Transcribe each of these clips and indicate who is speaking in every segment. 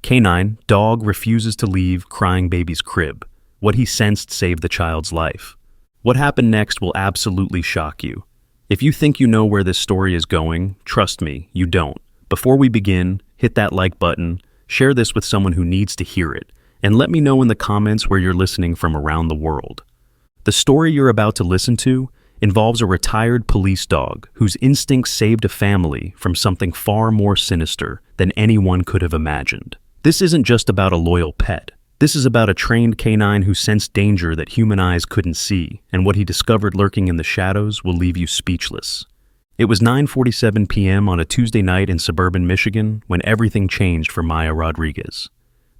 Speaker 1: Canine, dog refuses to leave crying baby's crib. What he sensed saved the child's life. What happened next will absolutely shock you. If you think you know where this story is going, trust me, you don't. Before we begin, hit that like button, share this with someone who needs to hear it, and let me know in the comments where you're listening from around the world. The story you're about to listen to involves a retired police dog whose instincts saved a family from something far more sinister than anyone could have imagined. This isn't just about a loyal pet. This is about a trained canine who sensed danger that human eyes couldn't see, and what he discovered lurking in the shadows will leave you speechless. It was 9:47 p.m. on a Tuesday night in suburban Michigan when everything changed for Maya Rodriguez.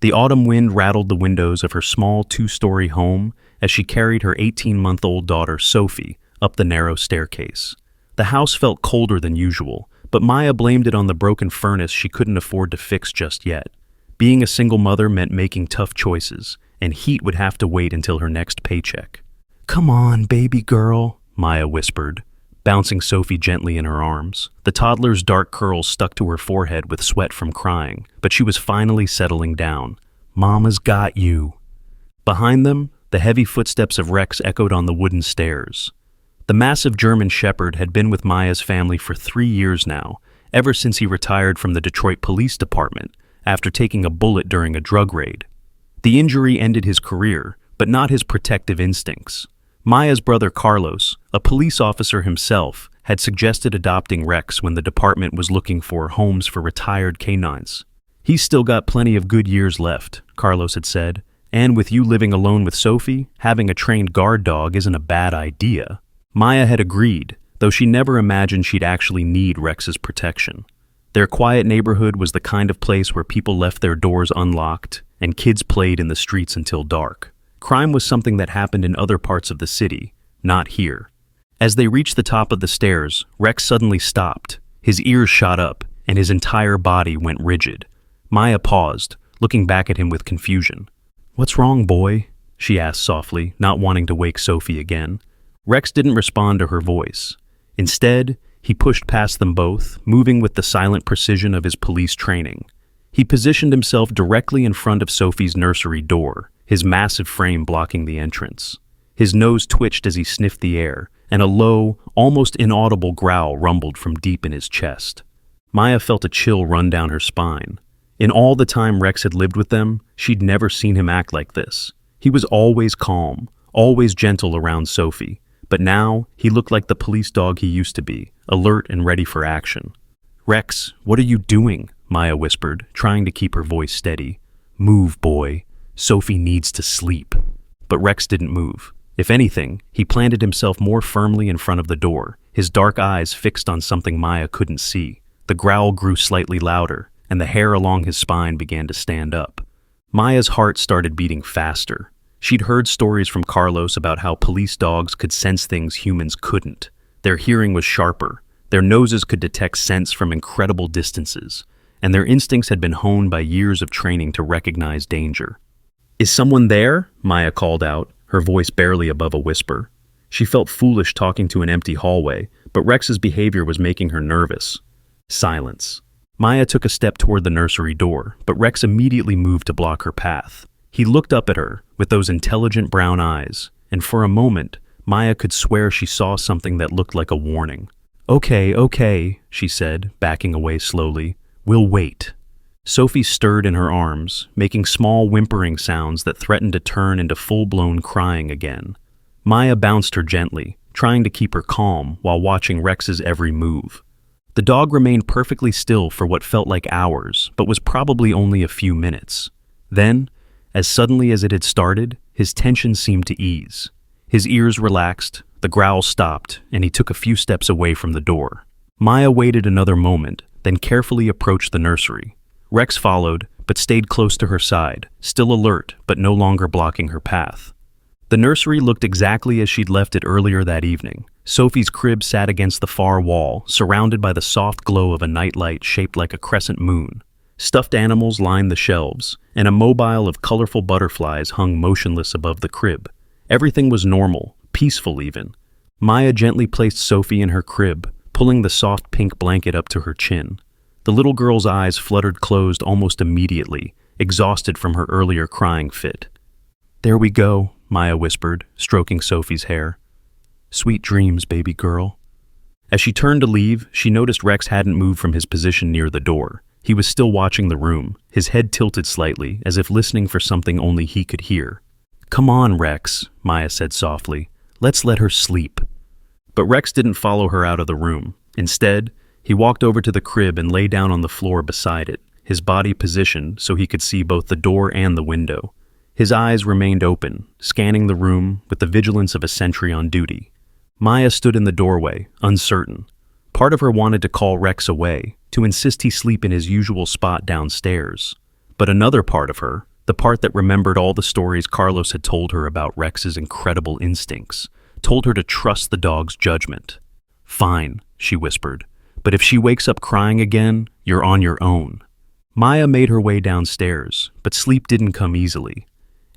Speaker 1: The autumn wind rattled the windows of her small two-story home as she carried her 18-month-old daughter, Sophie, up the narrow staircase. The house felt colder than usual, but Maya blamed it on the broken furnace she couldn't afford to fix just yet. Being a single mother meant making tough choices, and heat would have to wait until her next paycheck. "Come on, baby girl," Maya whispered, bouncing Sophie gently in her arms. The toddler's dark curls stuck to her forehead with sweat from crying, but she was finally settling down. "Mama's got you." Behind them, the heavy footsteps of Rex echoed on the wooden stairs. The massive German Shepherd had been with Maya's family for 3 years now, ever since he retired from the Detroit Police Department after taking a bullet during a drug raid. The injury ended his career, but not his protective instincts. Maya's brother Carlos, a police officer himself, had suggested adopting Rex when the department was looking for homes for retired canines. "He's still got plenty of good years left," Carlos had said, "and with you living alone with Sophie, having a trained guard dog isn't a bad idea." Maya had agreed, though she never imagined she'd actually need Rex's protection. Their quiet neighborhood was the kind of place where people left their doors unlocked and kids played in the streets until dark. Crime was something that happened in other parts of the city, not here. As they reached the top of the stairs, Rex suddenly stopped. His ears shot up, and his entire body went rigid. Maya paused, looking back at him with confusion. "What's wrong, boy?" she asked softly, not wanting to wake Sophie again. Rex didn't respond to her voice. Instead, he pushed past them both, moving with the silent precision of his police training. He positioned himself directly in front of Sophie's nursery door, his massive frame blocking the entrance. His nose twitched as he sniffed the air, and a low, almost inaudible growl rumbled from deep in his chest. Maya felt a chill run down her spine. In all the time Rex had lived with them, she'd never seen him act like this. He was always calm, always gentle around Sophie, but now he looked like the police dog he used to be, alert and ready for action. "Rex, what are you doing?" Maya whispered, trying to keep her voice steady. "Move, boy. Sophie needs to sleep." But Rex didn't move. If anything, he planted himself more firmly in front of the door, his dark eyes fixed on something Maya couldn't see. The growl grew slightly louder, and the hair along his spine began to stand up. Maya's heart started beating faster. She'd heard stories from Carlos about how police dogs could sense things humans couldn't. Their hearing was sharper, their noses could detect scents from incredible distances, and their instincts had been honed by years of training to recognize danger. "Is someone there?" Maya called out, her voice barely above a whisper. She felt foolish talking to an empty hallway, but Rex's behavior was making her nervous. Silence. Maya took a step toward the nursery door, but Rex immediately moved to block her path. He looked up at her with those intelligent brown eyes, and for a moment, Maya could swear she saw something that looked like a warning. Okay, she said, backing away slowly. "We'll wait." Sophie stirred in her arms, making small whimpering sounds that threatened to turn into full-blown crying again. Maya bounced her gently, trying to keep her calm while watching Rex's every move. The dog remained perfectly still for what felt like hours, but was probably only a few minutes. Then, as suddenly as it had started, his tension seemed to ease. His ears relaxed, the growl stopped, and he took a few steps away from the door. Maya waited another moment, then carefully approached the nursery. Rex followed, but stayed close to her side, still alert but no longer blocking her path. The nursery looked exactly as she'd left it earlier that evening. Sophie's crib sat against the far wall, surrounded by the soft glow of a nightlight shaped like a crescent moon. Stuffed animals lined the shelves, and a mobile of colorful butterflies hung motionless above the crib. Everything was normal, peaceful even. Maya gently placed Sophie in her crib, pulling the soft pink blanket up to her chin. The little girl's eyes fluttered closed almost immediately, exhausted from her earlier crying fit. "There we go," Maya whispered, stroking Sophie's hair. "Sweet dreams, baby girl." As she turned to leave, she noticed Rex hadn't moved from his position near the door. He was still watching the room, his head tilted slightly, as if listening for something only he could hear. "Come on, Rex," Maya said softly. "Let's let her sleep." But Rex didn't follow her out of the room. Instead, he walked over to the crib and lay down on the floor beside it, his body positioned so he could see both the door and the window. His eyes remained open, scanning the room with the vigilance of a sentry on duty. Maya stood in the doorway, uncertain. Part of her wanted to call Rex away, to insist he sleep in his usual spot downstairs. But another part of her, the part that remembered all the stories Carlos had told her about Rex's incredible instincts, told her to trust the dog's judgment. "Fine," she whispered, "but if she wakes up crying again, you're on your own." Maya made her way downstairs, but sleep didn't come easily.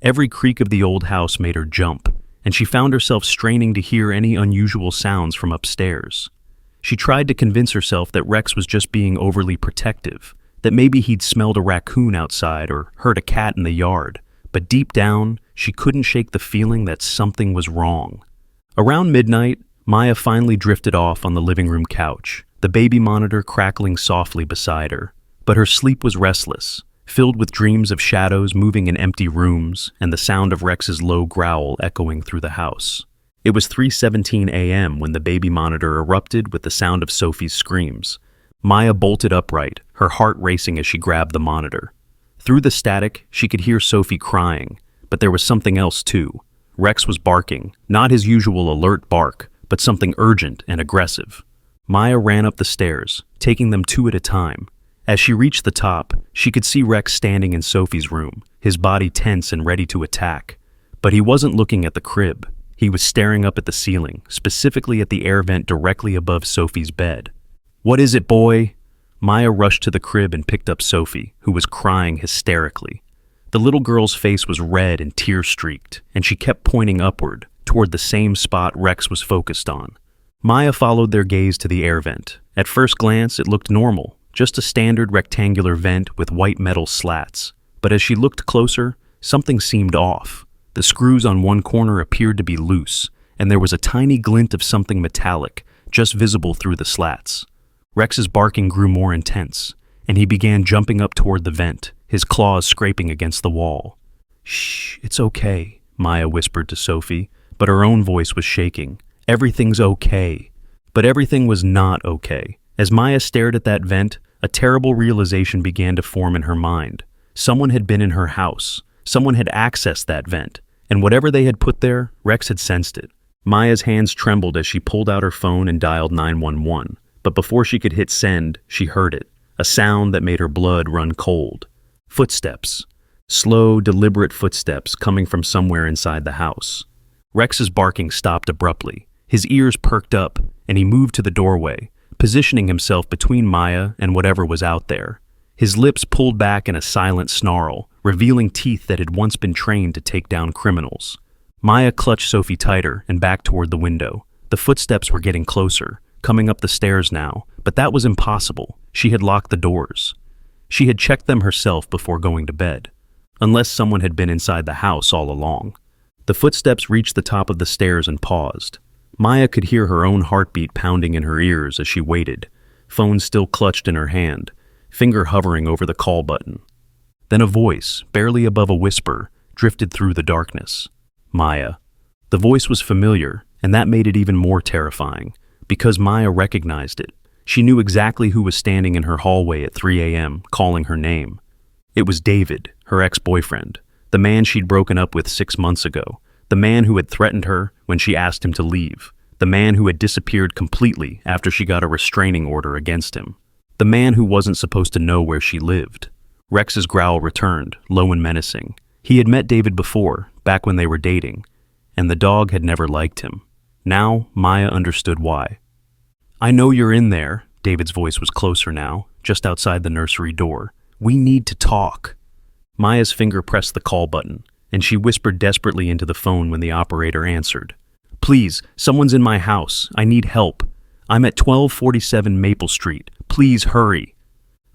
Speaker 1: Every creak of the old house made her jump, and she found herself straining to hear any unusual sounds from upstairs. She tried to convince herself that Rex was just being overly protective, that maybe he'd smelled a raccoon outside or heard a cat in the yard, but deep down, she couldn't shake the feeling that something was wrong. Around midnight, Maya finally drifted off on the living room couch, the baby monitor crackling softly beside her. But her sleep was restless, filled with dreams of shadows moving in empty rooms and the sound of Rex's low growl echoing through the house. It was 3:17 a.m. when the baby monitor erupted with the sound of Sophie's screams. Maya bolted upright, her heart racing as she grabbed the monitor. Through the static, she could hear Sophie crying, but there was something else too. Rex was barking, not his usual alert bark, but something urgent and aggressive. Maya ran up the stairs, taking them two at a time. As she reached the top, she could see Rex standing in Sophie's room, his body tense and ready to attack. But he wasn't looking at the crib. He was staring up at the ceiling, specifically at the air vent directly above Sophie's bed. "What is it, boy?" Maya rushed to the crib and picked up Sophie, who was crying hysterically. The little girl's face was red and tear-streaked, and she kept pointing upward, toward the same spot Rex was focused on. Maya followed their gaze to the air vent. At first glance, it looked normal, just a standard rectangular vent with white metal slats. But as she looked closer, something seemed off. The screws on one corner appeared to be loose, and there was a tiny glint of something metallic, just visible through the slats. Rex's barking grew more intense, and he began jumping up toward the vent, his claws scraping against the wall. "Shh, it's okay," Maya whispered to Sophie, but her own voice was shaking. "Everything's okay." But everything was not okay. As Maya stared at that vent, a terrible realization began to form in her mind. Someone had been in her house. Someone had accessed that vent. And whatever they had put there, Rex had sensed it. Maya's hands trembled as she pulled out her phone and dialed 911. But before she could hit send, she heard it. A sound that made her blood run cold. Footsteps. Slow, deliberate footsteps coming from somewhere inside the house. Rex's barking stopped abruptly. His ears perked up, and he moved to the doorway, positioning himself between Maya and whatever was out there. His lips pulled back in a silent snarl, revealing teeth that had once been trained to take down criminals. Maya clutched Sophie tighter and back toward the window. The footsteps were getting closer, coming up the stairs now, but that was impossible. She had locked the doors. She had checked them herself before going to bed, unless someone had been inside the house all along. The footsteps reached the top of the stairs and paused. Maya could hear her own heartbeat pounding in her ears as she waited, phone still clutched in her hand, finger hovering over the call button. Then a voice, barely above a whisper, drifted through the darkness. "Maya." The voice was familiar, and that made it even more terrifying, because Maya recognized it. She knew exactly who was standing in her hallway at 3 a.m., calling her name. It was David, her ex-boyfriend, the man she'd broken up with 6 months ago, the man who had threatened her when she asked him to leave, the man who had disappeared completely after she got a restraining order against him, the man who wasn't supposed to know where she lived. Rex's growl returned, low and menacing. He had met David before, back when they were dating, and the dog had never liked him. Now, Maya understood why. "I know you're in there." David's voice was closer now, just outside the nursery door. "We need to talk." Maya's finger pressed the call button, and she whispered desperately into the phone when the operator answered. "Please, someone's in my house. I need help. I'm at 1247 Maple Street. Please hurry."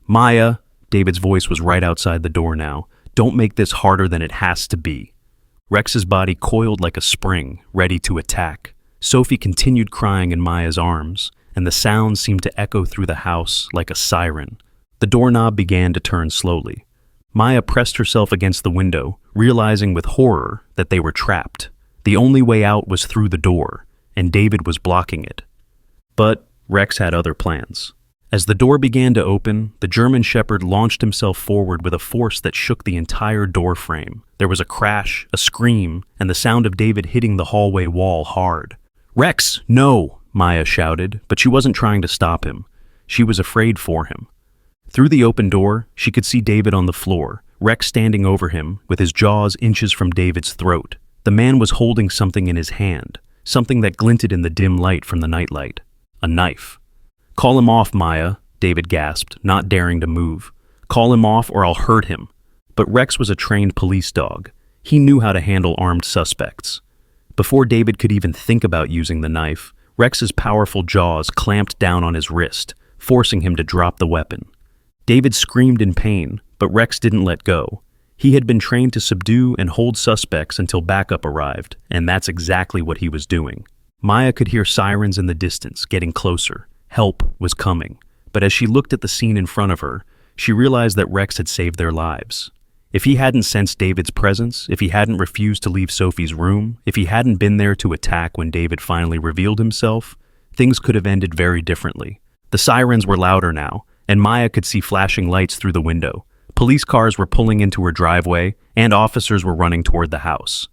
Speaker 1: "Maya," David's voice was right outside the door now. Don't make this harder than it has to be. Rex's body coiled like a spring, ready to attack. Sophie continued crying in Maya's arms, and the sound seemed to echo through the house like a siren. The doorknob began to turn slowly. Maya pressed herself against the window, realizing with horror that they were trapped. The only way out was through the door, and David was blocking it. But Rex had other plans. As the door began to open, the German Shepherd launched himself forward with a force that shook the entire door frame. There was a crash, a scream, and the sound of David hitting the hallway wall hard. "Rex, no!" Maya shouted, but she wasn't trying to stop him. She was afraid for him. Through the open door, she could see David on the floor, Rex standing over him, with his jaws inches from David's throat. The man was holding something in his hand, something that glinted in the dim light from the nightlight. A knife. "Call him off, Maya," David gasped, not daring to move. "Call him off or I'll hurt him." But Rex was a trained police dog. He knew how to handle armed suspects. Before David could even think about using the knife, Rex's powerful jaws clamped down on his wrist, forcing him to drop the weapon. David screamed in pain, but Rex didn't let go. He had been trained to subdue and hold suspects until backup arrived, and that's exactly what he was doing. Maya could hear sirens in the distance, getting closer. Help was coming. But as she looked at the scene in front of her, she realized that Rex had saved their lives. If he hadn't sensed David's presence, if he hadn't refused to leave Sophie's room, if he hadn't been there to attack when David finally revealed himself, things could have ended very differently. The sirens were louder now, and Maya could see flashing lights through the window. Police cars were pulling into her driveway, and officers were running toward the house.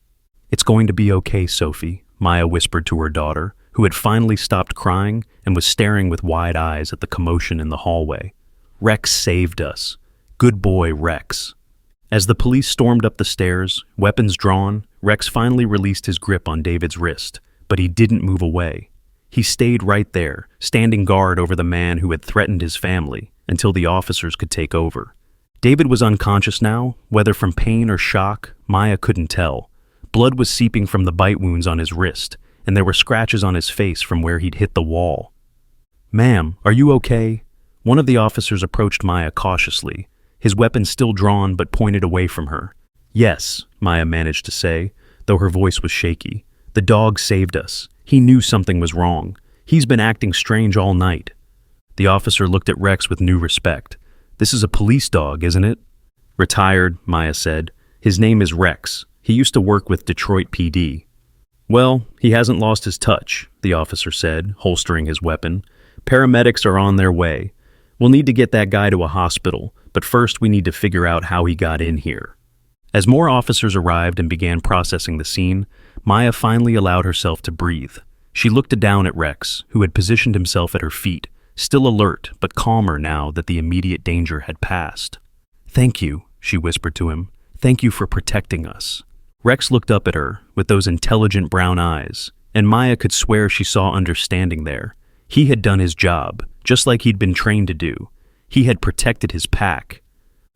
Speaker 1: "It's going to be okay, Sophie," Maya whispered to her daughter, who had finally stopped crying and was staring with wide eyes at the commotion in the hallway. "Rex saved us. Good boy, Rex." As the police stormed up the stairs, weapons drawn, Rex finally released his grip on David's wrist, but he didn't move away. He stayed right there, standing guard over the man who had threatened his family, until the officers could take over. David was unconscious now, whether from pain or shock, Maya couldn't tell. Blood was seeping from the bite wounds on his wrist, and there were scratches on his face from where he'd hit the wall. "Ma'am, are you okay?" One of the officers approached Maya cautiously, his weapon still drawn but pointed away from her. "Yes," Maya managed to say, though her voice was shaky. "The dog saved us. He knew something was wrong. He's been acting strange all night." The officer looked at Rex with new respect. "This is a police dog, isn't it?" "Retired," Maya said. "His name is Rex. He used to work with Detroit PD." "Well, he hasn't lost his touch," the officer said, holstering his weapon. "Paramedics are on their way. We'll need to get that guy to a hospital, but first we need to figure out how he got in here." As more officers arrived and began processing the scene, Maya finally allowed herself to breathe. She looked down at Rex, who had positioned himself at her feet, still alert but calmer now that the immediate danger had passed. "Thank you," she whispered to him. "Thank you for protecting us." Rex looked up at her with those intelligent brown eyes, and Maya could swear she saw understanding there. He had done his job, just like he'd been trained to do. He had protected his pack.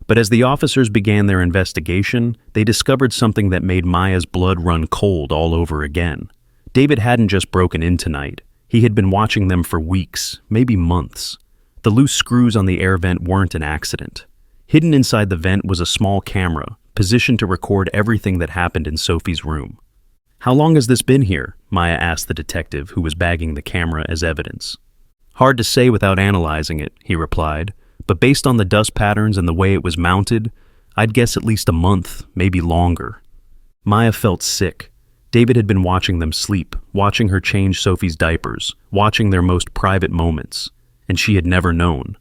Speaker 1: But as the officers began their investigation, they discovered something that made Maya's blood run cold all over again. David hadn't just broken in tonight. He had been watching them for weeks, maybe months. The loose screws on the air vent weren't an accident. Hidden inside the vent was a small camera, positioned to record everything that happened in Sophie's room. "How long has this been here?" Maya asked the detective who was bagging the camera as evidence. "Hard to say without analyzing it," he replied, "but based on the dust patterns and the way it was mounted, I'd guess at least a month, maybe longer." Maya felt sick. David had been watching them sleep, watching her change Sophie's diapers, watching their most private moments, and she had never known.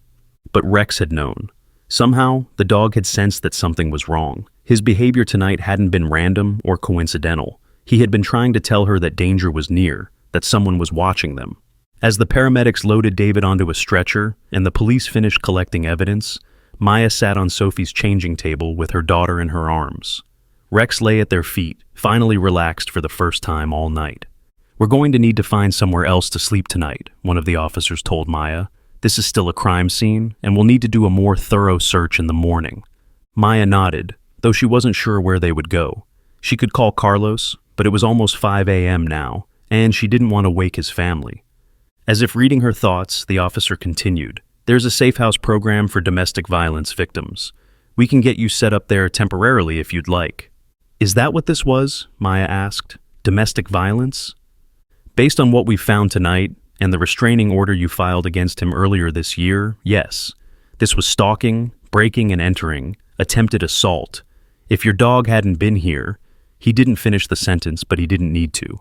Speaker 1: But Rex had known. Somehow, the dog had sensed that something was wrong. His behavior tonight hadn't been random or coincidental. He had been trying to tell her that danger was near, that someone was watching them. As the paramedics loaded David onto a stretcher and the police finished collecting evidence, Maya sat on Sophie's changing table with her daughter in her arms. Rex lay at their feet, finally relaxed for the first time all night. "We're going to need to find somewhere else to sleep tonight," one of the officers told Maya. "This is still a crime scene, and we'll need to do a more thorough search in the morning." Maya nodded, though she wasn't sure where they would go. She could call Carlos, but it was almost 5 a.m. now, and she didn't want to wake his family. As if reading her thoughts, the officer continued, "There's a safe house program for domestic violence victims. We can get you set up there temporarily if you'd like." "Is that what this was?" Maya asked. "Domestic violence?" "Based on what we've found tonight, and the restraining order you filed against him earlier this year, yes. This was stalking, breaking and entering, attempted assault. If your dog hadn't been here—" He didn't finish the sentence, but he didn't need to.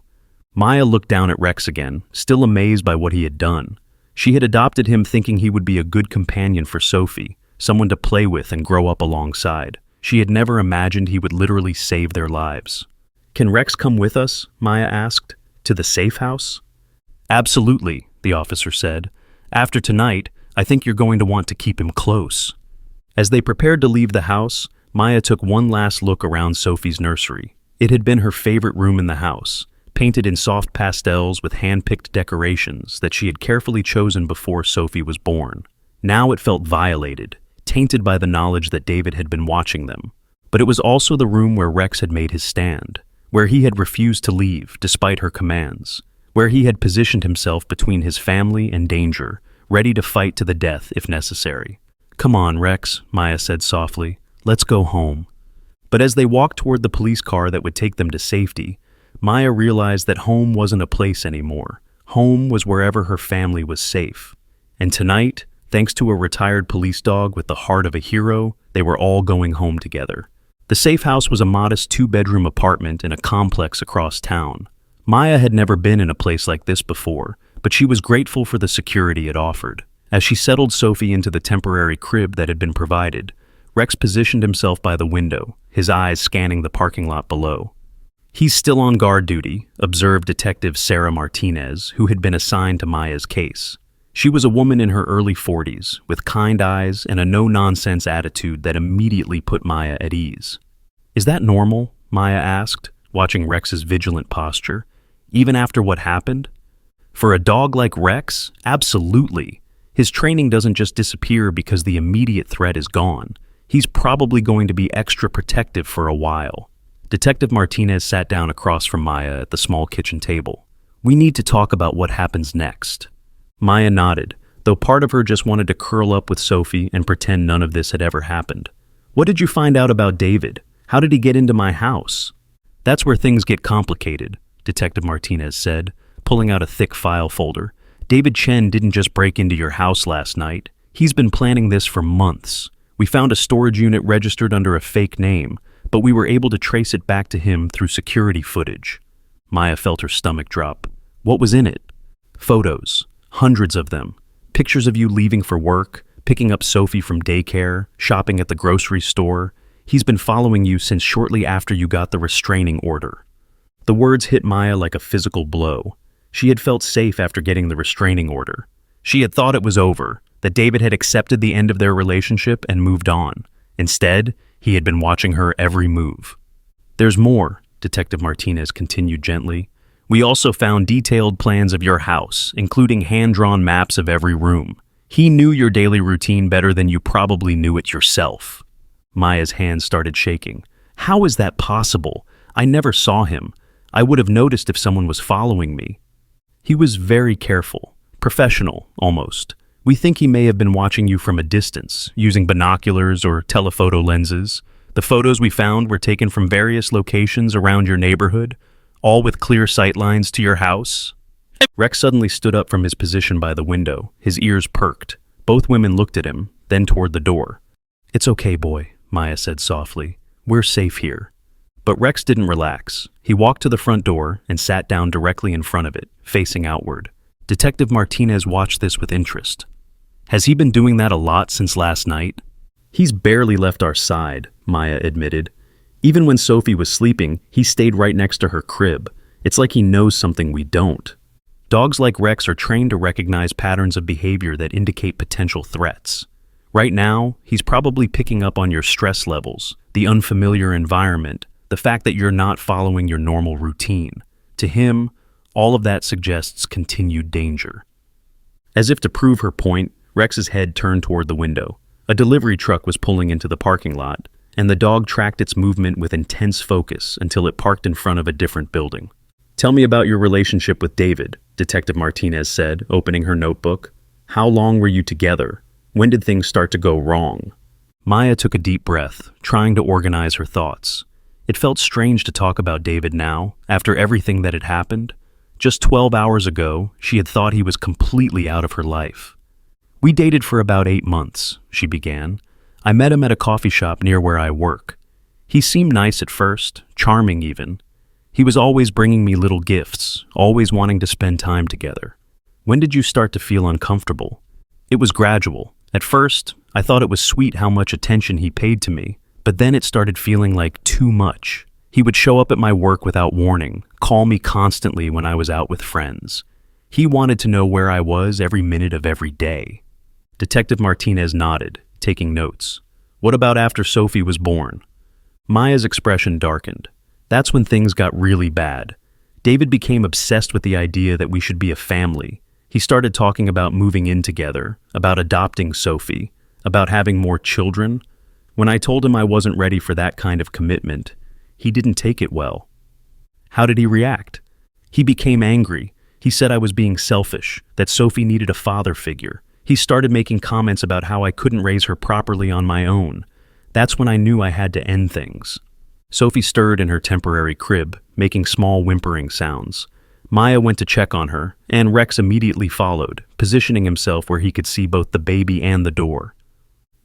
Speaker 1: Maya looked down at Rex again, still amazed by what he had done. She had adopted him thinking he would be a good companion for Sophie, someone to play with and grow up alongside. She had never imagined he would literally save their lives. "Can Rex come with us?" Maya asked. "To the safe house?" "Absolutely," the officer said. "After tonight, I think you're going to want to keep him close." As they prepared to leave the house, Maya took one last look around Sophie's nursery. It had been her favorite room in the house, painted in soft pastels with hand-picked decorations that she had carefully chosen before Sophie was born. Now it felt violated, tainted by the knowledge that David had been watching them. But it was also the room where Rex had made his stand, where he had refused to leave despite her commands, where he had positioned himself between his family and danger, ready to fight to the death if necessary. "Come on, Rex," Maya said softly. "Let's go home." But as they walked toward the police car that would take them to safety, Maya realized that home wasn't a place anymore. Home was wherever her family was safe. And tonight, thanks to a retired police dog with the heart of a hero, they were all going home together. The safe house was a modest 2-bedroom apartment in a complex across town. Maya had never been in a place like this before, but she was grateful for the security it offered. As she settled Sophie into the temporary crib that had been provided, Rex positioned himself by the window, his eyes scanning the parking lot below. "He's still on guard duty," observed Detective Sarah Martinez, who had been assigned to Maya's case. She was a woman in her early 40s, with kind eyes and a no-nonsense attitude that immediately put Maya at ease. "Is that normal?" Maya asked, watching Rex's vigilant posture. "Even after what happened?" "For a dog like Rex, absolutely. His training doesn't just disappear because the immediate threat is gone. He's probably going to be extra protective for a while." Detective Martinez sat down across from Maya at the small kitchen table. "We need to talk about what happens next." Maya nodded, though part of her just wanted to curl up with Sophie and pretend none of this had ever happened. "What did you find out about David? How did he get into my house?" "That's where things get complicated," Detective Martinez said, pulling out a thick file folder. "David Chen didn't just break into your house last night. He's been planning this for months. We found a storage unit registered under a fake name, but we were able to trace it back to him through security footage." Maya felt her stomach drop. "What was in it?" "Photos. Hundreds of them. Pictures of you leaving for work, picking up Sophie from daycare, shopping at the grocery store. He's been following you since shortly after you got the restraining order." The words hit Maya like a physical blow. She had felt safe after getting the restraining order. She had thought it was over, that David had accepted the end of their relationship and moved on. Instead, he had been watching her every move. "There's more," Detective Martinez continued gently. "We also found detailed plans of your house, including hand-drawn maps of every room. He knew your daily routine better than you probably knew it yourself." Maya's hands started shaking. "How is that possible? I never saw him. I would have noticed if someone was following me." "He was very careful, professional, almost. We think he may have been watching you from a distance, using binoculars or telephoto lenses. The photos we found were taken from various locations around your neighborhood, all with clear sightlines to your house." Rex suddenly stood up from his position by the window, his ears perked. Both women looked at him, then toward the door. "It's okay, boy," Maya said softly. "We're safe here." But Rex didn't relax. He walked to the front door and sat down directly in front of it, facing outward. Detective Martinez watched this with interest. "Has he been doing that a lot since last night?" "He's barely left our side," Maya admitted. "Even when Sophie was sleeping, he stayed right next to her crib. It's like he knows something we don't." Dogs like Rex are trained to recognize patterns of behavior that indicate potential threats. Right now, he's probably picking up on your stress levels, the unfamiliar environment, the fact that you're not following your normal routine. To him, all of that suggests continued danger. As if to prove her point, Rex's head turned toward the window. A delivery truck was pulling into the parking lot, and the dog tracked its movement with intense focus until it parked in front of a different building. "Tell me about your relationship with David," Detective Martinez said, opening her notebook. "How long were you together? When did things start to go wrong?" Maya took a deep breath, trying to organize her thoughts. It felt strange to talk about David now, after everything that had happened. Just 12 hours ago, she had thought he was completely out of her life. "We dated for about 8 months," she began. "I met him at a coffee shop near where I work. He seemed nice at first, charming even. He was always bringing me little gifts, always wanting to spend time together. When did you start to feel uncomfortable?" "It was gradual. At first, I thought it was sweet how much attention he paid to me, but then it started feeling like too much. He would show up at my work without warning, call me constantly when I was out with friends. He wanted to know where I was every minute of every day." Detective Martinez nodded, taking notes. "What about after Sophie was born?" Maya's expression darkened. "That's when things got really bad. David became obsessed with the idea that we should be a family. He started talking about moving in together, about adopting Sophie, about having more children. When I told him I wasn't ready for that kind of commitment, he didn't take it well." "How did he react?" "He became angry. He said I was being selfish, that Sophie needed a father figure. He started making comments about how I couldn't raise her properly on my own. That's when I knew I had to end things." Sophie stirred in her temporary crib, making small whimpering sounds. Maya went to check on her, and Rex immediately followed, positioning himself where he could see both the baby and the door.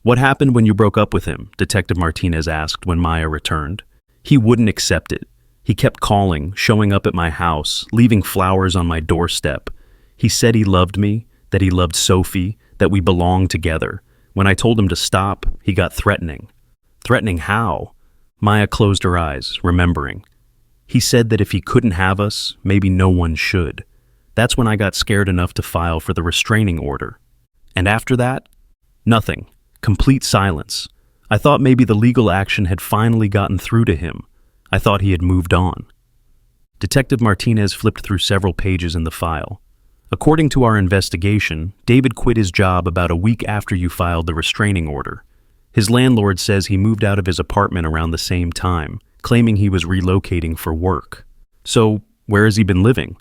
Speaker 1: "What happened when you broke up with him?" Detective Martinez asked when Maya returned. "He wouldn't accept it. He kept calling, showing up at my house, leaving flowers on my doorstep. He said he loved me, that he loved Sophie, that we belonged together. When I told him to stop, he got threatening." "Threatening how?" Maya closed her eyes, remembering. "He said that if he couldn't have us, maybe no one should. That's when I got scared enough to file for the restraining order. And after that? Nothing. Complete silence. I thought maybe the legal action had finally gotten through to him. I thought he had moved on." Detective Martinez flipped through several pages in the file. "According to our investigation, David quit his job about a week after you filed the restraining order. His landlord says he moved out of his apartment around the same time, claiming he was relocating for work. So, where has he been living?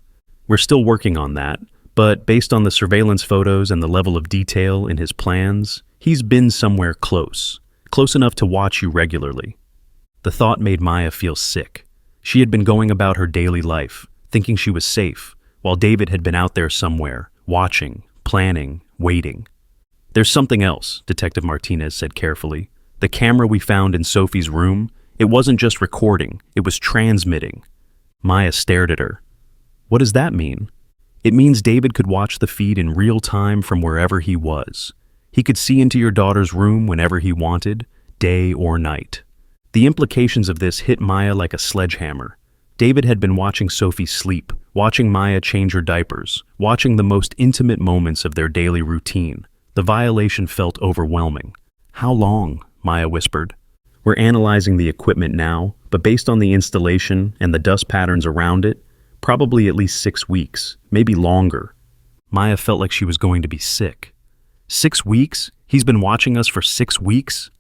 Speaker 1: We're still working on that, but based on the surveillance photos and the level of detail in his plans, he's been somewhere close enough to watch you regularly." The thought made Maya feel sick. She had been going about her daily life, thinking she was safe, while David had been out there somewhere, watching, planning, waiting. "There's something else," Detective Martinez said carefully. "The camera we found in Sophie's room, it wasn't just recording, it was transmitting." Maya stared at her. "What does that mean?" "It means David could watch the feed in real time from wherever he was. He could see into your daughter's room whenever he wanted, day or night." The implications of this hit Maya like a sledgehammer. David had been watching Sophie sleep, watching Maya change her diapers, watching the most intimate moments of their daily routine. The violation felt overwhelming. "How long?" Maya whispered. "We're analyzing the equipment now, but based on the installation and the dust patterns around it, probably at least 6 weeks, maybe longer." Maya felt like she was going to be sick. 6 weeks? He's been watching us for 6 weeks?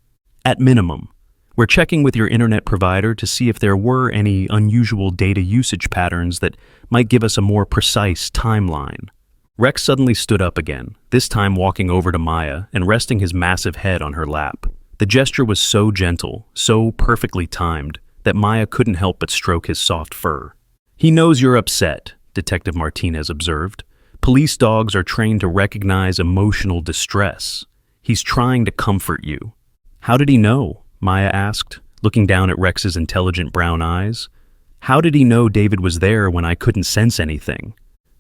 Speaker 1: At minimum. We're checking with your internet provider to see if there were any unusual data usage patterns that might give us a more precise timeline. Rex suddenly stood up again, this time walking over to Maya and resting his massive head on her lap. The gesture was so gentle, so perfectly timed, that Maya couldn't help but stroke his soft fur. "He knows you're upset," Detective Martinez observed. "Police dogs are trained to recognize emotional distress. He's trying to comfort you." "How did he know?" Maya asked, looking down at Rex's intelligent brown eyes. "How did he know David was there when I couldn't sense anything?"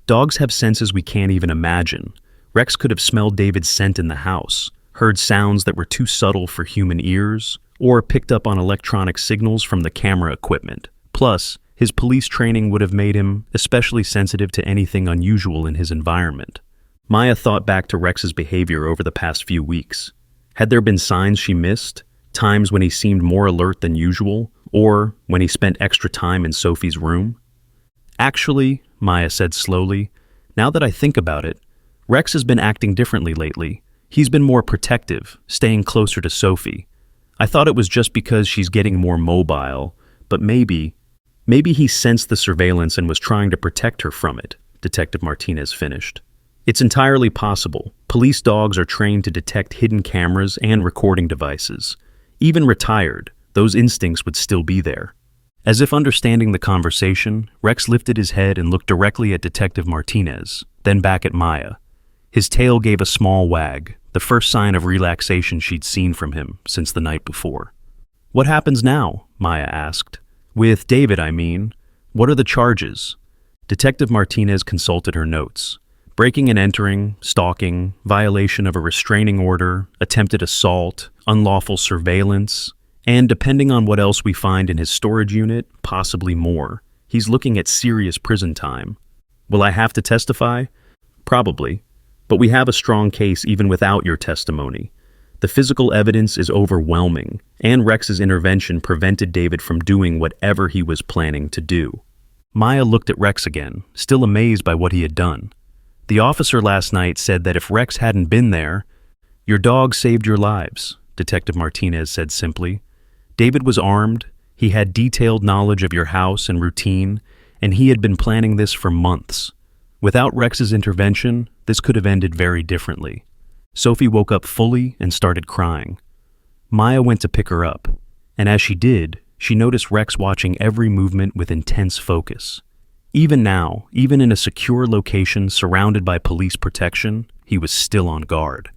Speaker 1: "Dogs have senses we can't even imagine. Rex could have smelled David's scent in the house, heard sounds that were too subtle for human ears, or picked up on electronic signals from the camera equipment. Plus, his police training would have made him especially sensitive to anything unusual in his environment." Maya thought back to Rex's behavior over the past few weeks. Had there been signs she missed? Times when he seemed more alert than usual, or when he spent extra time in Sophie's room? "Actually," Maya said slowly, "now that I think about it, Rex has been acting differently lately. He's been more protective, staying closer to Sophie. I thought it was just because she's getting more mobile, but maybe he sensed the surveillance and was trying to protect her from it," Detective Martinez finished. "It's entirely possible, Police dogs are trained to detect hidden cameras and recording devices. Even retired, those instincts would still be there. As if understanding the conversation, Rex lifted his head and looked directly at Detective Martinez, then back at Maya. His tail gave a small wag, the first sign of relaxation she'd seen from him since the night before. "What happens now?" Maya asked. "With David, I mean. What are the charges?" Detective Martinez consulted her notes. Breaking and entering, stalking, violation of a restraining order, attempted assault, unlawful surveillance, and depending on what else we find in his storage unit, possibly more. He's looking at serious prison time. Will I have to testify? Probably. But we have a strong case even without your testimony. The physical evidence is overwhelming, and Rex's intervention prevented David from doing whatever he was planning to do. Maya looked at Rex again, still amazed by what he had done. The officer last night said that if Rex hadn't been there, "Your dog saved your lives," Detective Martinez said simply. "David was armed, he had detailed knowledge of your house and routine, and he had been planning this for months. Without Rex's intervention, this could have ended very differently." Sophie woke up fully and started crying. Maya went to pick her up, and as she did, she noticed Rex watching every movement with intense focus. Even now, even in a secure location surrounded by police protection, he was still on guard.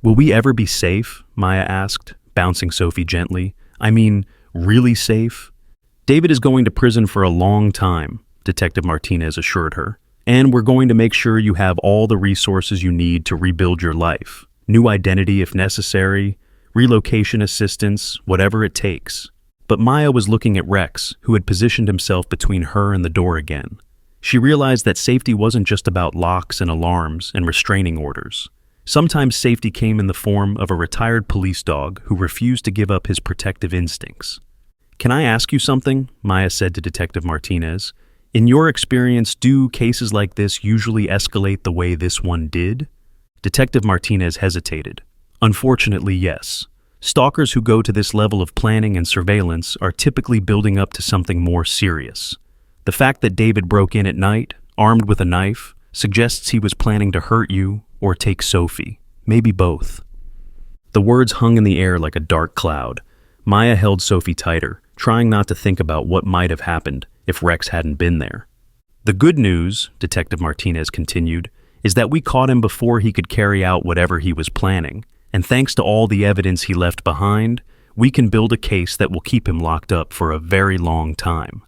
Speaker 1: "Will we ever be safe?" Maya asked, bouncing Sophie gently. "I mean, really safe?" "David is going to prison for a long time," Detective Martinez assured her. "And we're going to make sure you have all the resources you need to rebuild your life. New identity if necessary, relocation assistance, whatever it takes." But Maya was looking at Rex, who had positioned himself between her and the door again. She realized that safety wasn't just about locks and alarms and restraining orders. Sometimes safety came in the form of a retired police dog who refused to give up his protective instincts. "Can I ask you something?" Maya said to Detective Martinez. "In your experience, do cases like this usually escalate the way this one did?" Detective Martinez hesitated. "Unfortunately, yes. Stalkers who go to this level of planning and surveillance are typically building up to something more serious. The fact that David broke in at night, armed with a knife, suggests he was planning to hurt you or take Sophie. Maybe both." The words hung in the air like a dark cloud. Maya held Sophie tighter, trying not to think about what might have happened if Rex hadn't been there. "The good news," Detective Martinez continued, "is that we caught him before he could carry out whatever he was planning. And thanks to all the evidence he left behind, we can build a case that will keep him locked up for a very long time."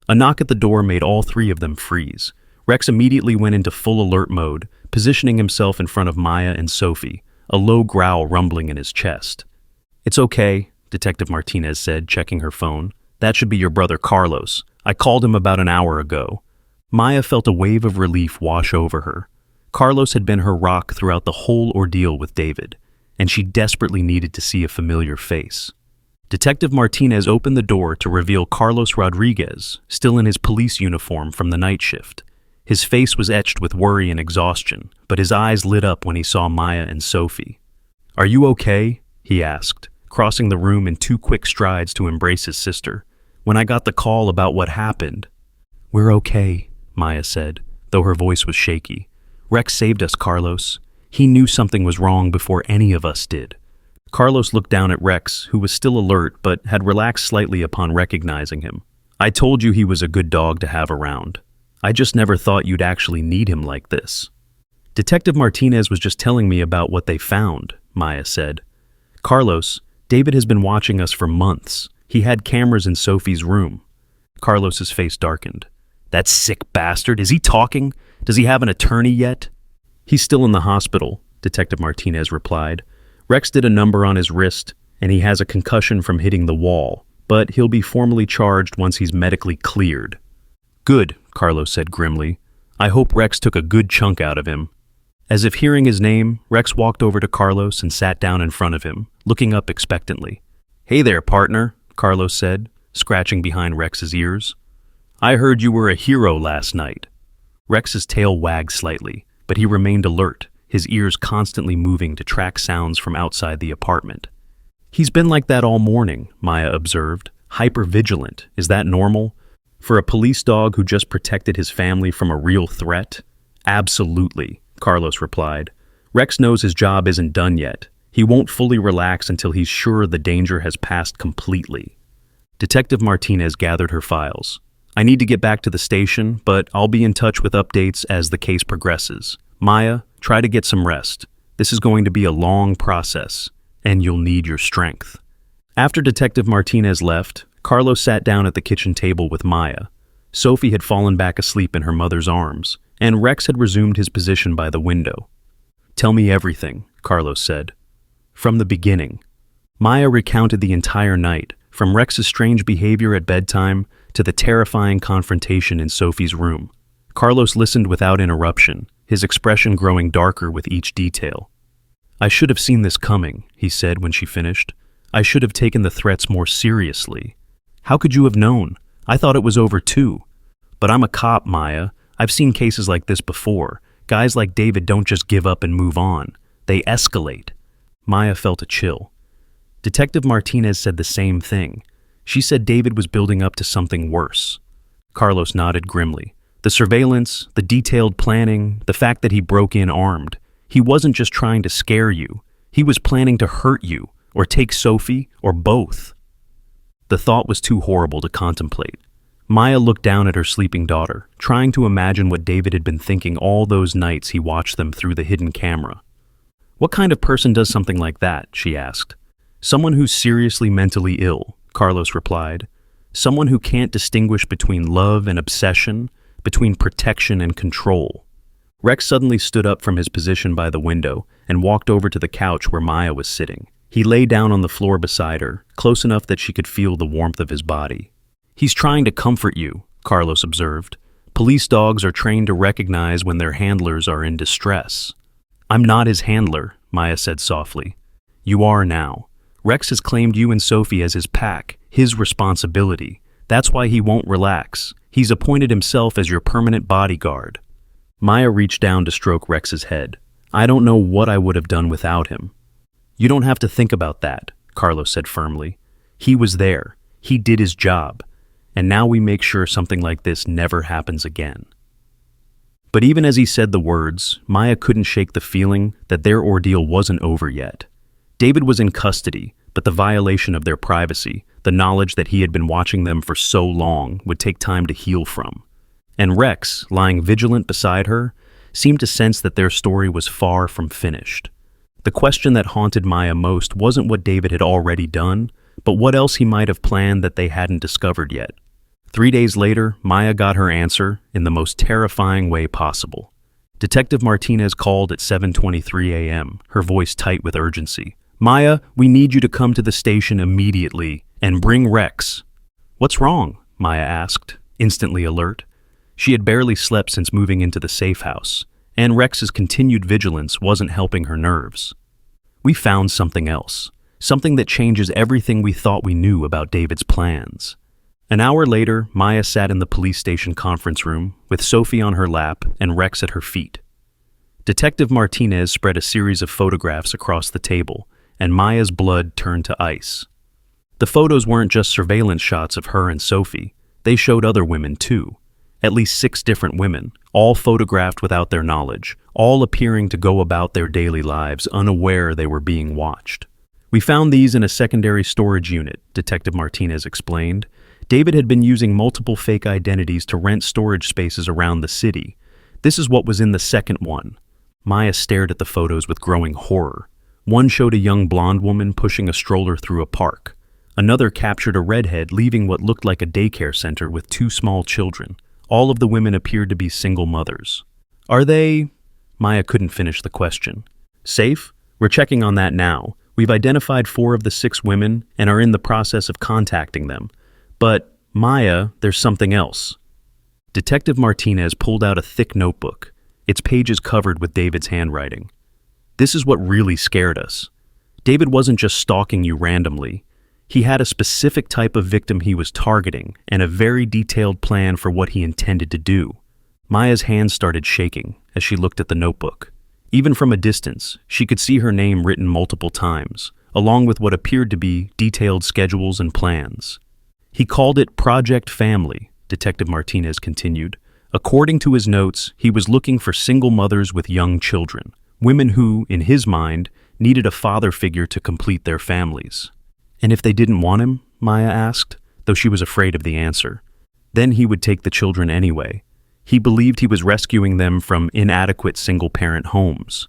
Speaker 1: A knock at the door made all three of them freeze. Rex immediately went into full alert mode, positioning himself in front of Maya and Sophie, a low growl rumbling in his chest. "It's okay," Detective Martinez said, checking her phone. "That should be your brother Carlos. I called him about an hour ago." Maya felt a wave of relief wash over her. Carlos had been her rock throughout the whole ordeal with David, and she desperately needed to see a familiar face. Detective Martinez opened the door to reveal Carlos Rodriguez, still in his police uniform from the night shift. His face was etched with worry and exhaustion, but his eyes lit up when he saw Maya and Sophie. "Are you okay?" he asked, crossing the room in 2 quick strides to embrace his sister. "When I got the call about what happened—" "We're okay," Maya said, though her voice was shaky. "Rex saved us, Carlos. He knew something was wrong before any of us did." Carlos looked down at Rex, who was still alert but had relaxed slightly upon recognizing him. "I told you he was a good dog to have around. I just never thought you'd actually need him like this." "Detective Martinez was just telling me about what they found," Maya said. "Carlos, David has been watching us for months. He had cameras in Sophie's room." Carlos's face darkened. "That sick bastard, is he talking? Does he have an attorney yet?" "He's still in the hospital," Detective Martinez replied. "Rex did a number on his wrist, and he has a concussion from hitting the wall, but he'll be formally charged once he's medically cleared." "Good," Carlos said grimly. "I hope Rex took a good chunk out of him." As if hearing his name, Rex walked over to Carlos and sat down in front of him, looking up expectantly. "Hey there, partner," Carlos said, scratching behind Rex's ears. "I heard you were a hero last night." Rex's tail wagged slightly, but he remained alert, his ears constantly moving to track sounds from outside the apartment. "He's been like that all morning," Maya observed. "Hyper-vigilant. Is that normal? For a police dog who just protected his family from a real threat?" "Absolutely," Carlos replied. Rex knows his job isn't done yet. He won't fully relax until he's sure the danger has passed completely. Detective Martinez gathered her files. I need to get back to the station, but I'll be in touch with updates as the case progresses. Maya, try to get some rest. This is going to be a long process, and you'll need your strength. After Detective Martinez left, Carlos sat down at the kitchen table with Maya. Sophie had fallen back asleep in her mother's arms, and Rex had resumed his position by the window. Tell me everything, Carlos said. From the beginning. Maya recounted the entire night, from Rex's strange behavior at bedtime to the terrifying confrontation in Sophie's room. Carlos listened without interruption, his expression growing darker with each detail. I should have seen this coming, he said when she finished. I should have taken the threats more seriously. How could you have known? I thought it was over too. But I'm a cop, Maya. I've seen cases like this before. Guys like David don't just give up and move on. They escalate. Maya felt a chill. Detective Martinez said the same thing. She said David was building up to something worse. Carlos nodded grimly. The surveillance, the detailed planning, the fact that he broke in armed. He wasn't just trying to scare you. He was planning to hurt you, or take Sophie, or both. The thought was too horrible to contemplate. Maya looked down at her sleeping daughter, trying to imagine what David had been thinking all those nights he watched them through the hidden camera. What kind of person does something like that? She asked. Someone who's seriously mentally ill, Carlos replied. Someone who can't distinguish between love and obsession, between protection and control. Rex suddenly stood up from his position by the window and walked over to the couch where Maya was sitting. He lay down on the floor beside her, close enough that she could feel the warmth of his body. He's trying to comfort you, Carlos observed. Police dogs are trained to recognize when their handlers are in distress. I'm not his handler, Maya said softly. You are now. Rex has claimed you and Sophie as his pack, his responsibility. That's why he won't relax. He's appointed himself as your permanent bodyguard. Maya reached down to stroke Rex's head. I don't know what I would have done without him. You don't have to think about that, Carlos said firmly. He was there. He did his job. And now we make sure something like this never happens again. But even as he said the words, Maya couldn't shake the feeling that their ordeal wasn't over yet. David was in custody, but the violation of their privacy, the knowledge that he had been watching them for so long, would take time to heal from. And Rex, lying vigilant beside her, seemed to sense that their story was far from finished. The question that haunted Maya most wasn't what David had already done, but what else he might have planned that they hadn't discovered yet. 3 days later, Maya got her answer in the most terrifying way possible. Detective Martinez called at 7:23 a.m., her voice tight with urgency. Maya, we need you to come to the station immediately and bring Rex. What's wrong? Maya asked, instantly alert. She had barely slept since moving into the safe house, and Rex's continued vigilance wasn't helping her nerves. We found something else, something that changes everything we thought we knew about David's plans. An hour later, Maya sat in the police station conference room with Sophie on her lap and Rex at her feet. Detective Martinez spread a series of photographs across the table, and Maya's blood turned to ice. The photos weren't just surveillance shots of her and Sophie. They showed other women too. At least 6 different women, all photographed without their knowledge, all appearing to go about their daily lives unaware they were being watched. We found these in a secondary storage unit, Detective Martinez explained. David had been using multiple fake identities to rent storage spaces around the city. This is what was in the second one. Maya stared at the photos with growing horror. One showed a young blonde woman pushing a stroller through a park. Another captured a redhead leaving what looked like a daycare center with 2 small children. All of the women appeared to be single mothers. Are they... Maya couldn't finish the question. Safe? We're checking on that now. We've identified 4 of the 6 women and are in the process of contacting them. But, Maya, there's something else. Detective Martinez pulled out a thick notebook, its pages covered with David's handwriting. This is what really scared us. David wasn't just stalking you randomly. He had a specific type of victim he was targeting and a very detailed plan for what he intended to do. Maya's hands started shaking as she looked at the notebook. Even from a distance, she could see her name written multiple times, along with what appeared to be detailed schedules and plans. He called it Project Family, Detective Martinez continued. According to his notes, he was looking for single mothers with young children, Women who, in his mind, needed a father figure to complete their families. And if they didn't want him, Maya asked, though she was afraid of the answer. Then he would take the children anyway. He believed he was rescuing them from inadequate single-parent homes.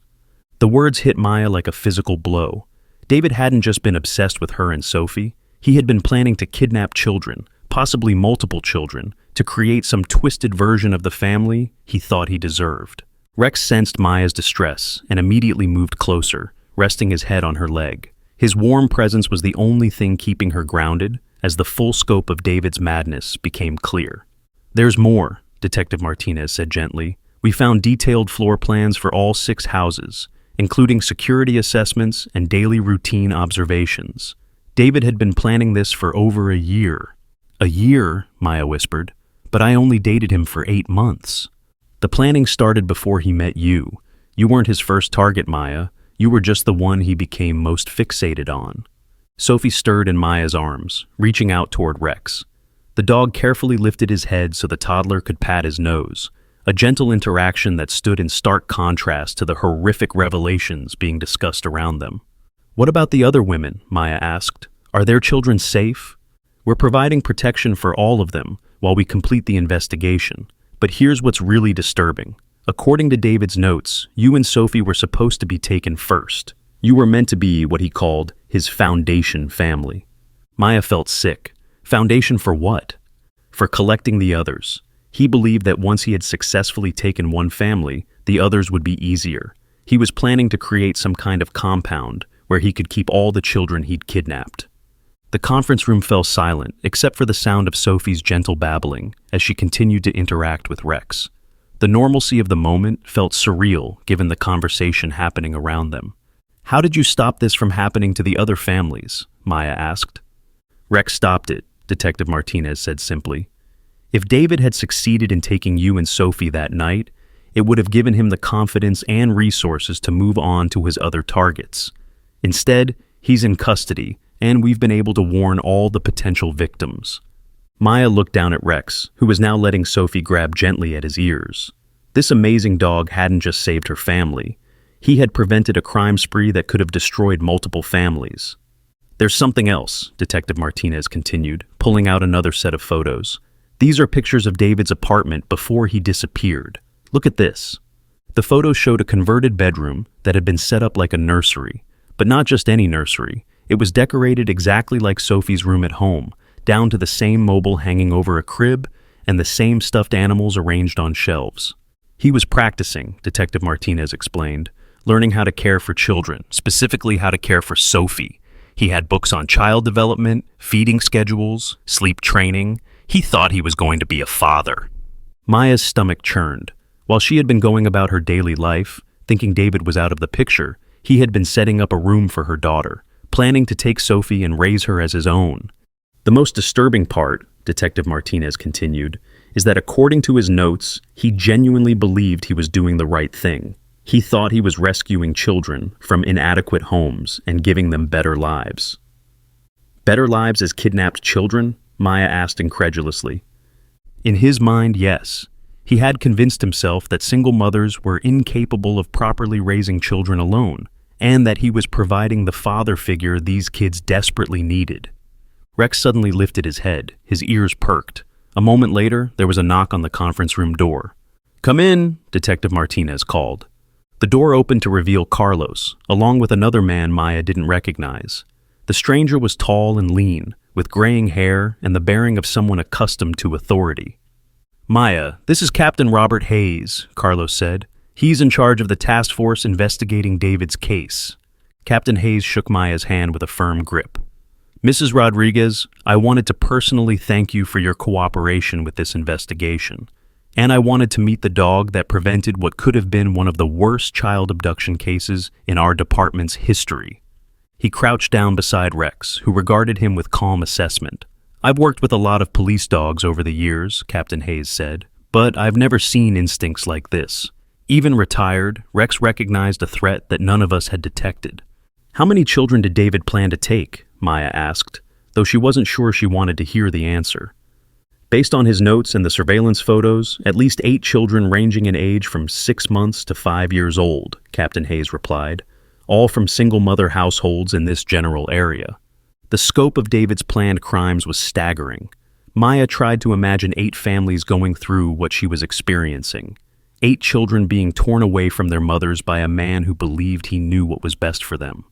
Speaker 1: The words hit Maya like a physical blow. David hadn't just been obsessed with her and Sophie. He had been planning to kidnap children, possibly multiple children, to create some twisted version of the family he thought he deserved. Rex sensed Maya's distress and immediately moved closer, resting his head on her leg. His warm presence was the only thing keeping her grounded as the full scope of David's madness became clear. "There's more," Detective Martinez said gently. "We found detailed floor plans for all 6 houses, including security assessments and daily routine observations. David had been planning this for over a year." "A year," Maya whispered, "but I only dated him for 8 months." "The planning started before he met you. You weren't his first target, Maya. You were just the one he became most fixated on." Sophie stirred in Maya's arms, reaching out toward Rex. The dog carefully lifted his head so the toddler could pat his nose, a gentle interaction that stood in stark contrast to the horrific revelations being discussed around them. "What about the other women?" Maya asked. "Are their children safe?" "We're providing protection for all of them while we complete the investigation. But here's what's really disturbing. According to David's notes, you and Sophie were supposed to be taken first. You were meant to be what he called his foundation family." Maya felt sick. Foundation for what? For collecting the others. He believed that once he had successfully taken one family, the others would be easier. He was planning to create some kind of compound where he could keep all the children he'd kidnapped. The conference room fell silent, except for the sound of Sophie's gentle babbling as she continued to interact with Rex. The normalcy of the moment felt surreal given the conversation happening around them. "How did you stop this from happening to the other families?" Maya asked. "Rex stopped it," Detective Martinez said simply. "If David had succeeded in taking you and Sophie that night, it would have given him the confidence and resources to move on to his other targets. Instead, he's in custody, and we've been able to warn all the potential victims." Maya looked down at Rex, who was now letting Sophie grab gently at his ears. This amazing dog hadn't just saved her family. He had prevented a crime spree that could have destroyed multiple families. "There's something else," Detective Martinez continued, pulling out another set of photos. "These are pictures of David's apartment before he disappeared. Look at this." The photos showed a converted bedroom that had been set up like a nursery, but not just any nursery. It was decorated exactly like Sophie's room at home, down to the same mobile hanging over a crib and the same stuffed animals arranged on shelves. "He was practicing," Detective Martinez explained, "learning how to care for children, specifically how to care for Sophie. He had books on child development, feeding schedules, sleep training. He thought he was going to be a father." Maya's stomach churned. While she had been going about her daily life, thinking David was out of the picture, he had been setting up a room for her daughter, planning to take Sophie and raise her as his own. "The most disturbing part," Detective Martinez continued, "is that according to his notes, he genuinely believed he was doing the right thing. He thought he was rescuing children from inadequate homes and giving them better lives." "Better lives as kidnapped children?" Maya asked incredulously. In his mind, yes. He had convinced himself that single mothers were incapable of properly raising children alone, and that he was providing the father figure these kids desperately needed. Rex suddenly lifted his head, his ears perked. A moment later, there was a knock on the conference room door. "Come in," Detective Martinez called. The door opened to reveal Carlos, along with another man Maya didn't recognize. The stranger was tall and lean, with graying hair and the bearing of someone accustomed to authority. "Maya, this is Captain Robert Hayes," Carlos said. "He's in charge of the task force investigating David's case." Captain Hayes shook Maya's hand with a firm grip. "Mrs. Rodriguez, I wanted to personally thank you for your cooperation with this investigation. And I wanted to meet the dog that prevented what could have been one of the worst child abduction cases in our department's history." He crouched down beside Rex, who regarded him with calm assessment. "I've worked with a lot of police dogs over the years," Captain Hayes said, "but I've never seen instincts like this." Even retired, Rex recognized a threat that none of us had detected. "How many children did David plan to take?" Maya asked, though she wasn't sure she wanted to hear the answer. Based on his notes and the surveillance photos, at least 8 children ranging in age from 6 months to 5 years old, Captain Hayes replied, all from single-mother households in this general area. The scope of David's planned crimes was staggering. Maya tried to imagine 8 families going through what she was experiencing. 8 children being torn away from their mothers by a man who believed he knew what was best for them.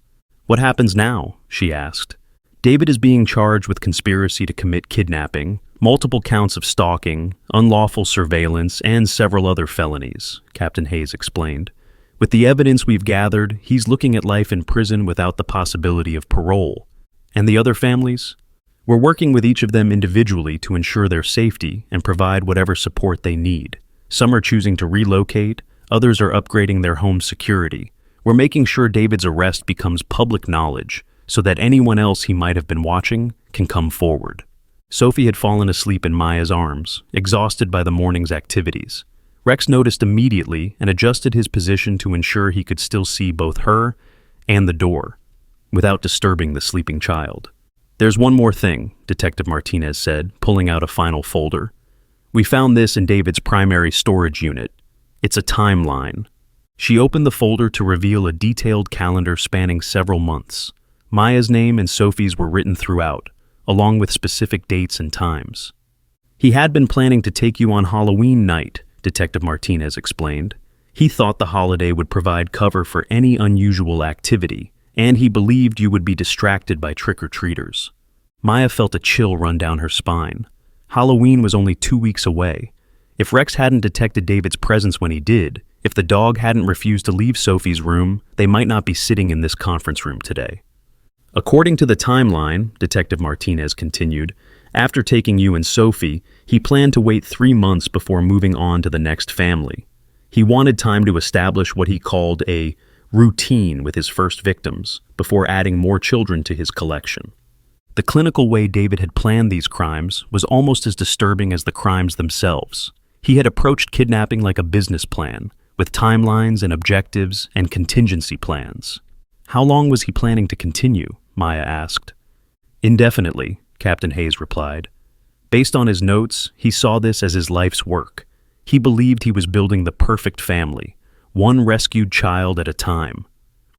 Speaker 1: "What happens now?" she asked. "David is being charged with conspiracy to commit kidnapping, multiple counts of stalking, unlawful surveillance, and several other felonies," Captain Hayes explained. "With the evidence we've gathered, he's looking at life in prison without the possibility of parole. And the other families? We're working with each of them individually to ensure their safety and provide whatever support they need. Some are choosing to relocate, others are upgrading their home security. We're making sure David's arrest becomes public knowledge so that anyone else he might have been watching can come forward." Sophie had fallen asleep in Maya's arms, exhausted by the morning's activities. Rex noticed immediately and adjusted his position to ensure he could still see both her and the door, without disturbing the sleeping child. "There's one more thing," Detective Martinez said, pulling out a final folder. "We found this in David's primary storage unit. It's a timeline." She opened the folder to reveal a detailed calendar spanning several months. Maya's name and Sophie's were written throughout, along with specific dates and times. "He had been planning to take you on Halloween night," Detective Martinez explained. "He thought the holiday would provide cover for any unusual activity, and he believed you would be distracted by trick-or-treaters." Maya felt a chill run down her spine. Halloween was only 2 weeks away. If Rex hadn't detected David's presence when he did, if the dog hadn't refused to leave Sophie's room, they might not be sitting in this conference room today. "According to the timeline," Detective Martinez continued, "after taking you and Sophie, he planned to wait 3 months before moving on to the next family. He wanted time to establish what he called a routine with his first victims before adding more children to his collection." The clinical way David had planned these crimes was almost as disturbing as the crimes themselves. He had approached kidnapping like a business plan, with timelines and objectives and contingency plans. "How long was he planning to continue?" Maya asked. "Indefinitely," Captain Hayes replied. Based on his notes, he saw this as his life's work. He believed he was building the perfect family, one rescued child at a time.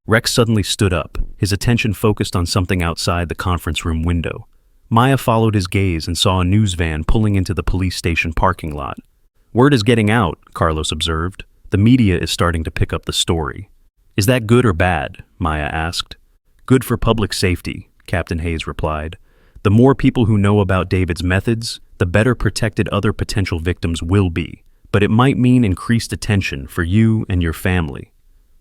Speaker 1: Rex suddenly stood up, his attention focused on something outside the conference room window. Maya followed his gaze and saw a news van pulling into the police station parking lot. "Word is getting out," Carlos observed. "The media is starting to pick up the story." "Is that good or bad?" Maya asked. "Good for public safety," Captain Hayes replied. "The more people who know about David's methods, the better protected other potential victims will be, but it might mean increased attention for you and your family."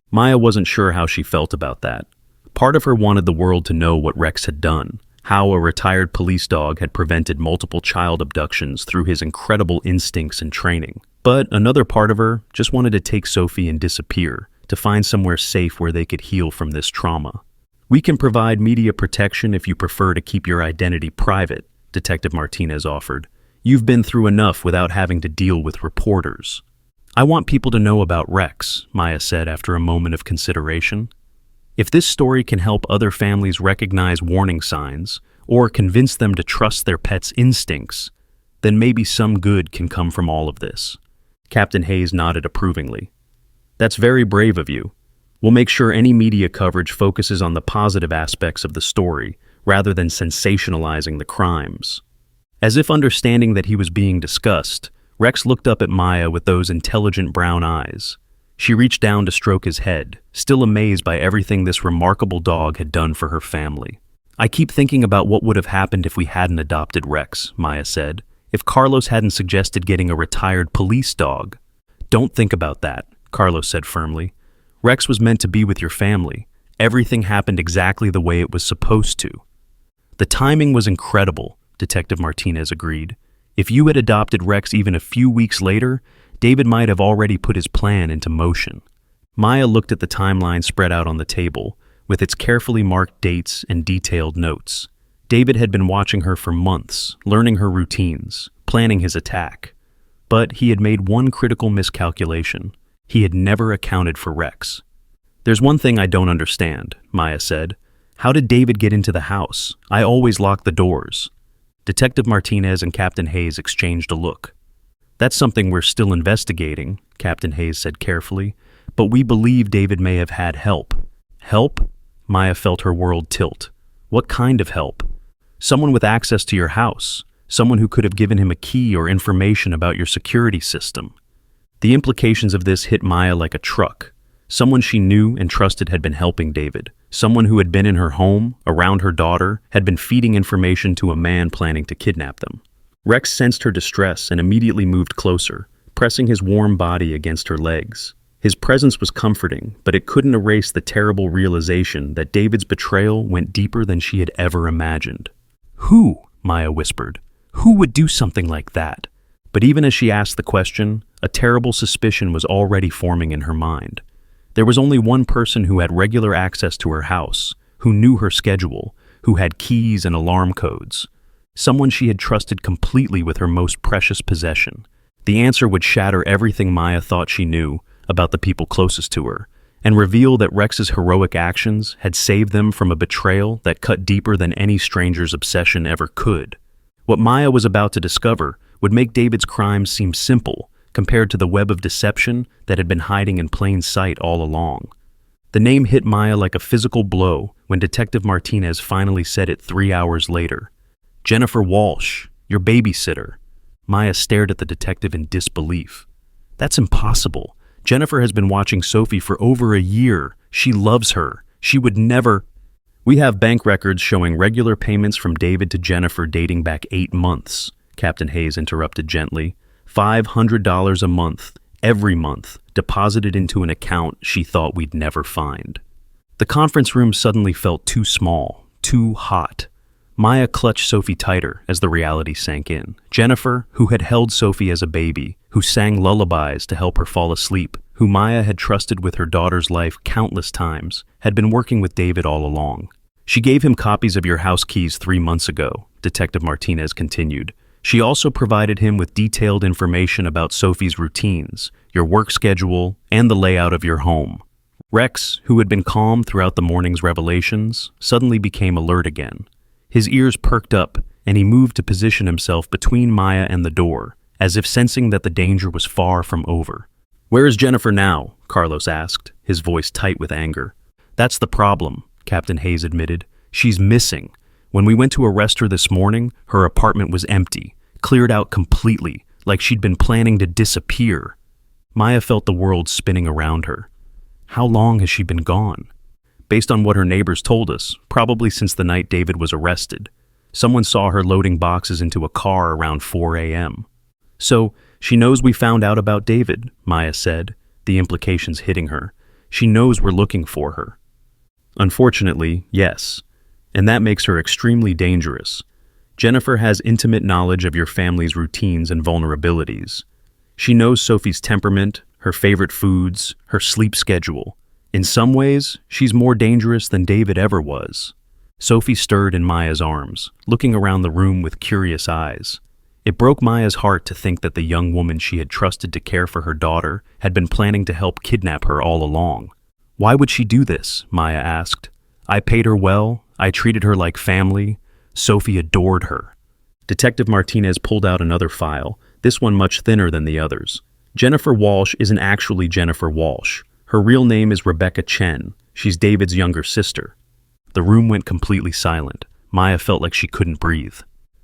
Speaker 1: Maya wasn't sure how she felt about that. Part of her wanted the world to know what Rex had done, how a retired police dog had prevented multiple child abductions through his incredible instincts and training. But another part of her just wanted to take Sophie and disappear, to find somewhere safe where they could heal from this trauma. "We can provide media protection if you prefer to keep your identity private," Detective Martinez offered. "You've been through enough without having to deal with reporters." "I want people to know about Rex," Maya said after a moment of consideration. "If this story can help other families recognize warning signs or convince them to trust their pet's instincts, then maybe some good can come from all of this." Captain Hayes nodded approvingly. "That's very brave of you. We'll make sure any media coverage focuses on the positive aspects of the story rather than sensationalizing the crimes." As if understanding that he was being discussed, Rex looked up at Maya with those intelligent brown eyes. She reached down to stroke his head, still amazed by everything this remarkable dog had done for her family. "I keep thinking about what would have happened if we hadn't adopted Rex," Maya said. "If Carlos hadn't suggested getting a retired police dog." "Don't think about that," Carlos said firmly. "Rex was meant to be with your family. Everything happened exactly the way it was supposed to." "The timing was incredible," Detective Martinez agreed. "If you had adopted Rex even a few weeks later, David might have already put his plan into motion." Maya looked at the timeline spread out on the table, with its carefully marked dates and detailed notes. David had been watching her for months, learning her routines, planning his attack. But he had made one critical miscalculation. He had never accounted for Rex. "There's one thing I don't understand," Maya said. "How did David get into the house? I always lock the doors." Detective Martinez and Captain Hayes exchanged a look. "That's something we're still investigating," Captain Hayes said carefully, "but we believe David may have had help." "Help?" Maya felt her world tilt. "What kind of help?" "Someone with access to your house. Someone who could have given him a key or information about your security system." The implications of this hit Maya like a truck. Someone she knew and trusted had been helping David. Someone who had been in her home, around her daughter, had been feeding information to a man planning to kidnap them. Rex sensed her distress and immediately moved closer, pressing his warm body against her legs. His presence was comforting, but it couldn't erase the terrible realization that David's betrayal went deeper than she had ever imagined. "Who?" Maya whispered. "Who would do something like that?" But even as she asked the question, a terrible suspicion was already forming in her mind. There was only one person who had regular access to her house, who knew her schedule, who had keys and alarm codes. Someone she had trusted completely with her most precious possession. The answer would shatter everything Maya thought she knew about the people closest to her, and reveal that Rex's heroic actions had saved them from a betrayal that cut deeper than any stranger's obsession ever could. What Maya was about to discover would make David's crimes seem simple compared to the web of deception that had been hiding in plain sight all along. The name hit Maya like a physical blow when Detective Martinez finally said it 3 hours later. "Jennifer Walsh, your babysitter." Maya stared at the detective in disbelief. "That's impossible. Jennifer has been watching Sophie for over a year. She loves her. She would never—" "We have bank records showing regular payments from David to Jennifer dating back 8 months, Captain Hayes interrupted gently. $500 a month, every month, deposited into an account she thought we'd never find. The conference room suddenly felt too small, too hot. Maya clutched Sophie tighter as the reality sank in. Jennifer, who had held Sophie as a baby, who sang lullabies to help her fall asleep, who Maya had trusted with her daughter's life countless times, had been working with David all along. "She gave him copies of your house keys 3 months ago," Detective Martinez continued. "She also provided him with detailed information about Sophie's routines, your work schedule, and the layout of your home." Rex, who had been calm throughout the morning's revelations, suddenly became alert again. His ears perked up, and he moved to position himself between Maya and the door, as if sensing that the danger was far from over. "Where is Jennifer now?" Carlos asked, his voice tight with anger. "That's the problem," Captain Hayes admitted. "She's missing. When we went to arrest her this morning, her apartment was empty, cleared out completely, like she'd been planning to disappear." Maya felt the world spinning around her. How long has she been gone? Based on what her neighbors told us, probably since the night David was arrested. Someone saw her loading boxes into a car around 4 a.m. "So, she knows we found out about David," Maya said, the implications hitting her. "She knows we're looking for her." "Unfortunately, yes. And that makes her extremely dangerous. Jennifer has intimate knowledge of your family's routines and vulnerabilities. She knows Sophie's temperament, her favorite foods, her sleep schedule. In some ways, she's more dangerous than David ever was." Sophie stirred in Maya's arms, looking around the room with curious eyes. It broke Maya's heart to think that the young woman she had trusted to care for her daughter had been planning to help kidnap her all along. "Why would she do this?" Maya asked. "I paid her well. I treated her like family. Sophie adored her." Detective Martinez pulled out another file, this one much thinner than the others. "Jennifer Walsh isn't actually Jennifer Walsh. Her real name is Rebecca Chen. She's David's younger sister." The room went completely silent. Maya felt like she couldn't breathe.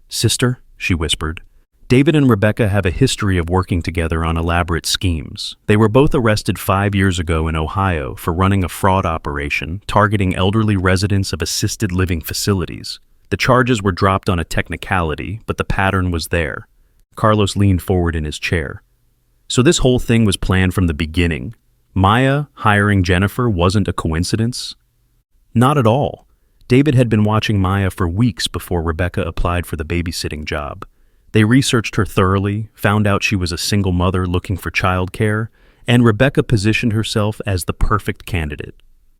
Speaker 1: "Sister?" she whispered. "David and Rebecca have a history of working together on elaborate schemes. They were both arrested 5 years ago in Ohio for running a fraud operation targeting elderly residents of assisted living facilities. The charges were dropped on a technicality, but the pattern was there." Carlos leaned forward in his chair. "So this whole thing was planned from the beginning. Maya hiring Jennifer wasn't a coincidence?" "Not at all. David had been watching Maya for weeks before Rebecca applied for the babysitting job. They researched her thoroughly, found out she was a single mother looking for childcare, and Rebecca positioned herself as the perfect candidate.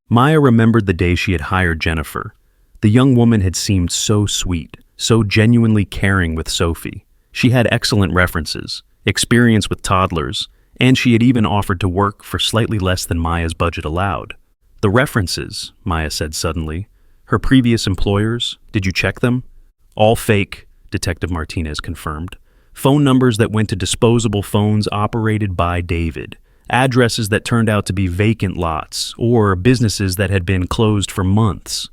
Speaker 1: Maya remembered the day she had hired Jennifer. The young woman had seemed so sweet, so genuinely caring with Sophie. She had excellent references, experience with toddlers, and she had even offered to work for slightly less than Maya's budget allowed. "The references," Maya said suddenly. "Her previous employers, did you check them?" "All fake," Detective Martinez confirmed. Phone numbers that went to disposable phones operated by David. Addresses that turned out to be vacant lots or businesses that had been closed for months.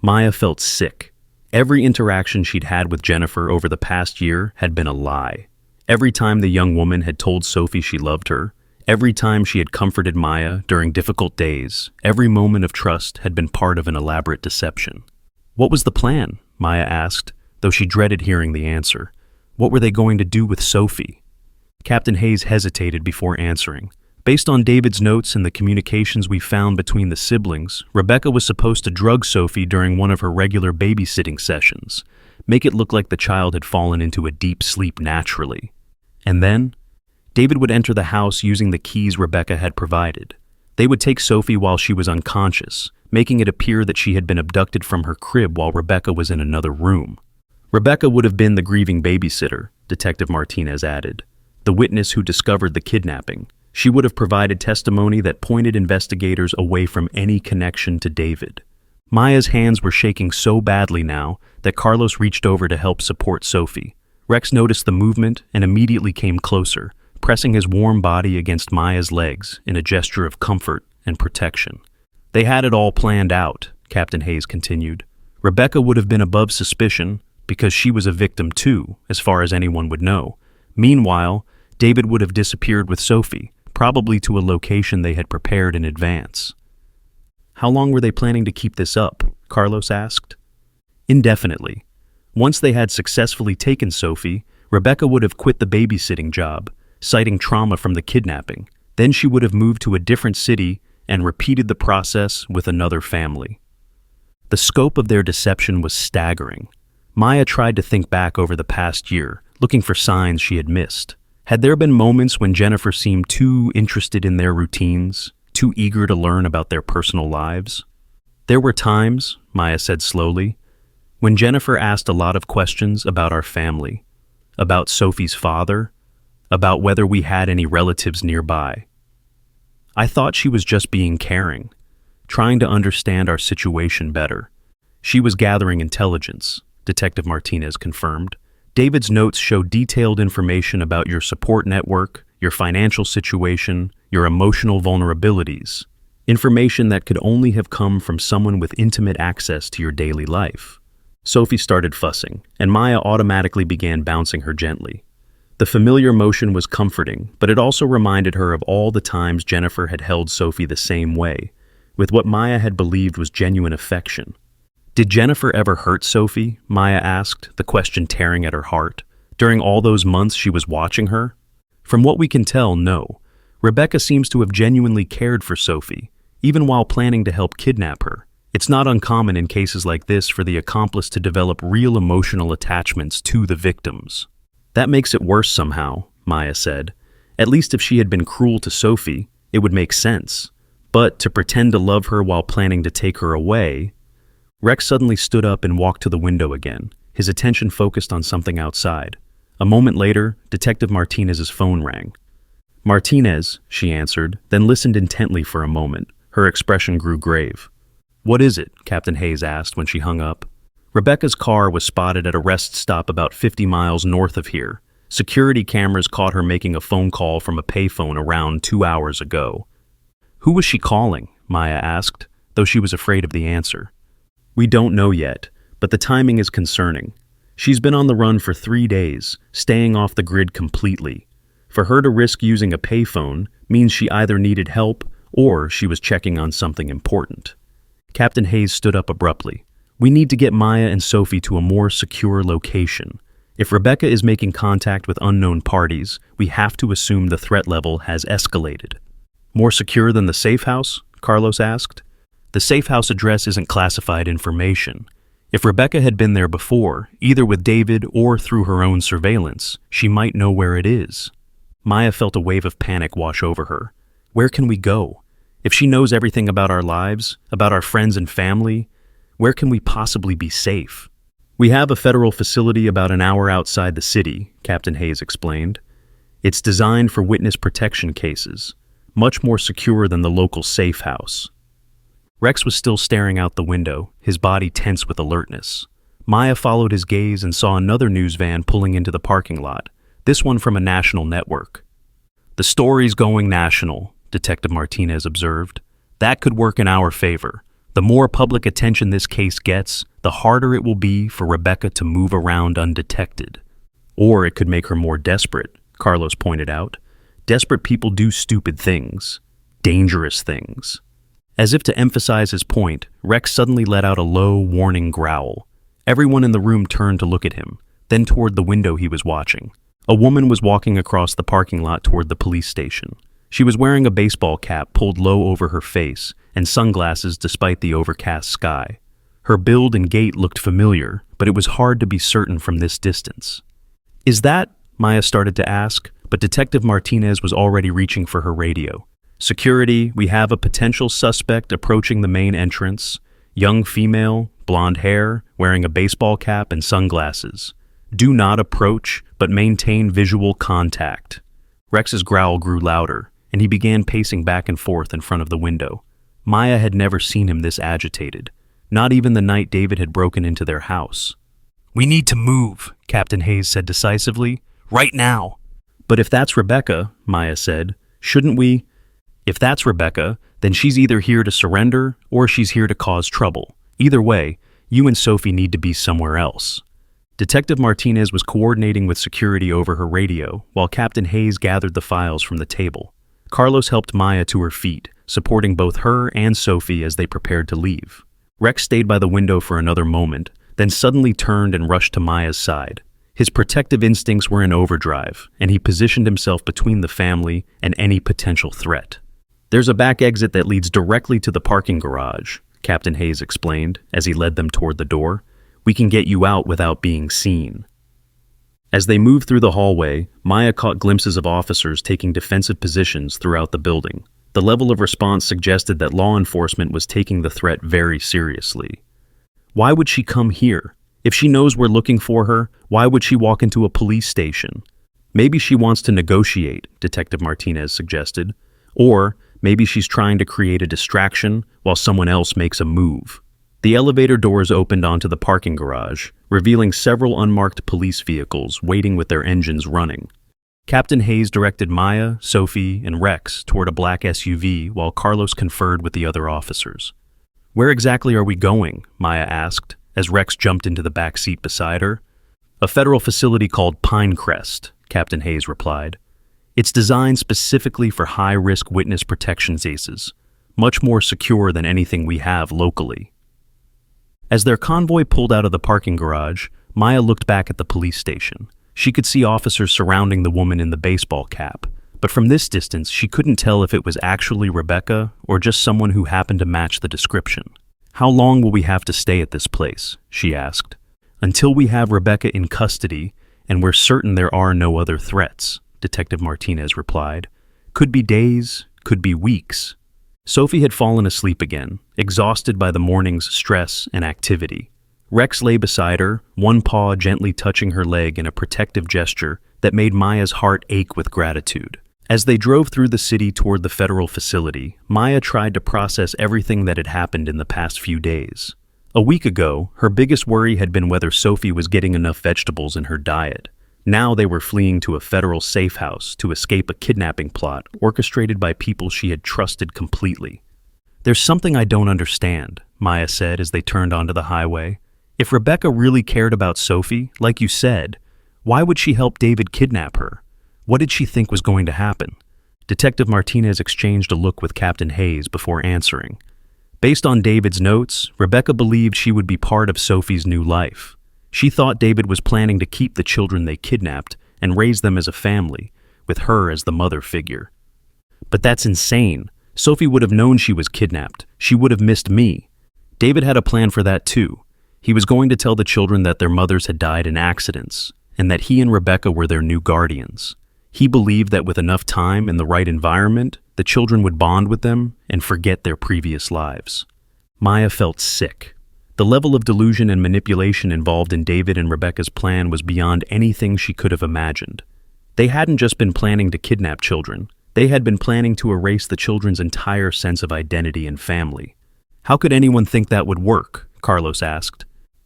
Speaker 1: Maya felt sick. Every interaction she'd had with Jennifer over the past year had been a lie. Every time the young woman had told Sophie she loved her, every time she had comforted Maya during difficult days, every moment of trust had been part of an elaborate deception. What was the plan? Maya asked, though she dreaded hearing the answer. What were they going to do with Sophie? Captain Hayes hesitated before answering. Based on David's notes and the communications we found between the siblings, Rebecca was supposed to drug Sophie during one of her regular babysitting sessions, make it look like the child had fallen into a deep sleep naturally. And then, David would enter the house using the keys Rebecca had provided. They would take Sophie while she was unconscious, making it appear that she had been abducted from her crib while Rebecca was in another room. Rebecca would have been the grieving babysitter, Detective Martinez added, the witness who discovered the kidnapping. She would have provided testimony that pointed investigators away from any connection to David. Maya's hands were shaking so badly now that Carlos reached over to help support Sophie. Rex noticed the movement and immediately came closer, pressing his warm body against Maya's legs in a gesture of comfort and protection. They had it all planned out, Captain Hayes continued. Rebecca would have been above suspicion because she was a victim too, as far as anyone would know. Meanwhile, David would have disappeared with Sophie, probably to a location they had prepared in advance. How long were they planning to keep this up? Carlos asked. Indefinitely. Once they had successfully taken Sophie, Rebecca would have quit the babysitting job, citing trauma from the kidnapping. Then she would have moved to a different city and repeated the process with another family. The scope of their deception was staggering. Maya tried to think back over the past year, looking for signs she had missed. Had there been moments when Jennifer seemed too interested in their routines, too eager to learn about their personal lives? There were times, Maya said slowly, when Jennifer asked a lot of questions about our family, about Sophie's father, about whether we had any relatives nearby. I thought she was just being caring, trying to understand our situation better. She was gathering intelligence, Detective Martinez confirmed. David's notes show detailed information about your support network, your financial situation, your emotional vulnerabilities, information that could only have come from someone with intimate access to your daily life. Sophie started fussing, and Maya automatically began bouncing her gently. The familiar motion was comforting, but it also reminded her of all the times Jennifer had held Sophie the same way, with what Maya had believed was genuine affection. Did Jennifer ever hurt Sophie? Maya asked, the question tearing at her heart. During all those months she was watching her? From what we can tell, no. Rebecca seems to have genuinely cared for Sophie, even while planning to help kidnap her. It's not uncommon in cases like this for the accomplice to develop real emotional attachments to the victims. That makes it worse somehow, Maya said. At least if she had been cruel to Sophie, it would make sense. But to pretend to love her while planning to take her away... Rex suddenly stood up and walked to the window again, his attention focused on something outside. A moment later, Detective Martinez's phone rang. Martinez, she answered, then listened intently for a moment. Her expression grew grave. What is it? Captain Hayes asked when she hung up. Rebecca's car was spotted at a rest stop about 50 miles north of here. Security cameras caught her making a phone call from a payphone around 2 hours ago. Who was she calling? Maya asked, though she was afraid of the answer. We don't know yet, but the timing is concerning. She's been on the run for 3 days, staying off the grid completely. For her to risk using a payphone means she either needed help or she was checking on something important. Captain Hayes stood up abruptly. We need to get Maya and Sophie to a more secure location. If Rebecca is making contact with unknown parties, we have to assume the threat level has escalated. More secure than the safe house? Carlos asked. The safe house address isn't classified information. If Rebecca had been there before, either with David or through her own surveillance, she might know where it is. Maya felt a wave of panic wash over her. Where can we go? If she knows everything about our lives, about our friends and family, where can we possibly be safe? We have a federal facility about an hour outside the city, Captain Hayes explained. It's designed for witness protection cases, much more secure than the local safe house. Rex was still staring out the window, his body tense with alertness. Maya followed his gaze and saw another news van pulling into the parking lot, this one from a national network. "The story's going national," Detective Martinez observed. "That could work in our favor. The more public attention this case gets, the harder it will be for Rebecca to move around undetected. Or it could make her more desperate," Carlos pointed out. "Desperate people do stupid things. Dangerous things." As if to emphasize his point, Rex suddenly let out a low, warning growl. Everyone in the room turned to look at him, then toward the window he was watching. A woman was walking across the parking lot toward the police station. She was wearing a baseball cap pulled low over her face and sunglasses despite the overcast sky. Her build and gait looked familiar, but it was hard to be certain from this distance. "Is that?" Maya started to ask, but Detective Martinez was already reaching for her radio. "Security, we have a potential suspect approaching the main entrance. Young female, blonde hair, wearing a baseball cap and sunglasses. Do not approach, but maintain visual contact." Rex's growl grew louder, and he began pacing back and forth in front of the window. Maya had never seen him this agitated, not even the night David had broken into their house. "We need to move," Captain Hayes said decisively. "Right now." "But if that's Rebecca," Maya said, "shouldn't we—" "If that's Rebecca, then she's either here to surrender or she's here to cause trouble. Either way, you and Sophie need to be somewhere else." Detective Martinez was coordinating with security over her radio, while Captain Hayes gathered the files from the table. Carlos helped Maya to her feet, supporting both her and Sophie as they prepared to leave. Rex stayed by the window for another moment, then suddenly turned and rushed to Maya's side. His protective instincts were in overdrive, and he positioned himself between the family and any potential threat. "There's a back exit that leads directly to the parking garage," Captain Hayes explained as he led them toward the door. "We can get you out without being seen." As they moved through the hallway, Maya caught glimpses of officers taking defensive positions throughout the building. The level of response suggested that law enforcement was taking the threat very seriously. Why would she come here? If she knows we're looking for her, why would she walk into a police station? "Maybe she wants to negotiate," Detective Martinez suggested. "Or maybe she's trying to create a distraction while someone else makes a move." The elevator doors opened onto the parking garage, revealing several unmarked police vehicles waiting with their engines running. Captain Hayes directed Maya, Sophie, and Rex toward a black SUV while Carlos conferred with the other officers. "Where exactly are we going?" Maya asked, as Rex jumped into the back seat beside her. "A federal facility called Pinecrest," Captain Hayes replied. "It's designed specifically for high-risk witness protection cases, much more secure than anything we have locally." As their convoy pulled out of the parking garage, Maya looked back at the police station. She could see officers surrounding the woman in the baseball cap, but from this distance she couldn't tell if it was actually Rebecca or just someone who happened to match the description. "How long will we have to stay at this place?" she asked. "Until we have Rebecca in custody, and we're certain there are no other threats," Detective Martinez replied. "Could be days, could be weeks." Sophie had fallen asleep again, exhausted by the morning's stress and activity. Rex lay beside her, one paw gently touching her leg in a protective gesture that made Maya's heart ache with gratitude. As they drove through the city toward the federal facility, Maya tried to process everything that had happened in the past few days. A week ago, her biggest worry had been whether Sophie was getting enough vegetables in her diet. Now they were fleeing to a federal safe house to escape a kidnapping plot orchestrated by people she had trusted completely. "There's something I don't understand," Maya said as they turned onto the highway. "If Rebecca really cared about Sophie, like you said, why would she help David kidnap her? What did she think was going to happen?" Detective Martinez exchanged a look with Captain Hayes before answering. Based on David's notes, Rebecca believed she would be part of Sophie's new life. She thought David was planning to keep the children they kidnapped and raise them as a family, with her as the mother figure. "But that's insane. Sophie would have known she was kidnapped. She would have missed me." David had a plan for that too. He was going to tell the children that their mothers had died in accidents, and that he and Rebecca were their new guardians. He believed that with enough time and the right environment, the children would bond with them and forget their previous lives. Maya felt sick. The level of delusion and manipulation involved in David and Rebecca's plan was beyond anything she could have imagined. They hadn't just been planning to kidnap children. They had been planning to erase the children's entire sense of identity and family. "How could anyone think that would work?" Carlos asked.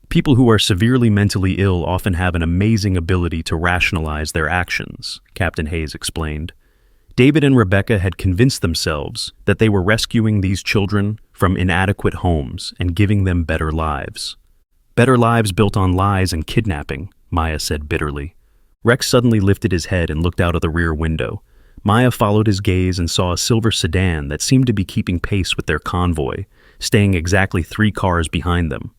Speaker 1: People who are severely mentally ill often have an amazing ability to rationalize their actions, Captain Hayes explained. David and Rebecca had convinced themselves that they were rescuing these children from inadequate homes and giving them better lives. Better lives built on lies and kidnapping, Maya said bitterly. Rex suddenly lifted his head and looked out of the rear window. Maya followed his gaze and saw a silver sedan that seemed to be keeping pace with their convoy, staying exactly 3 cars behind them.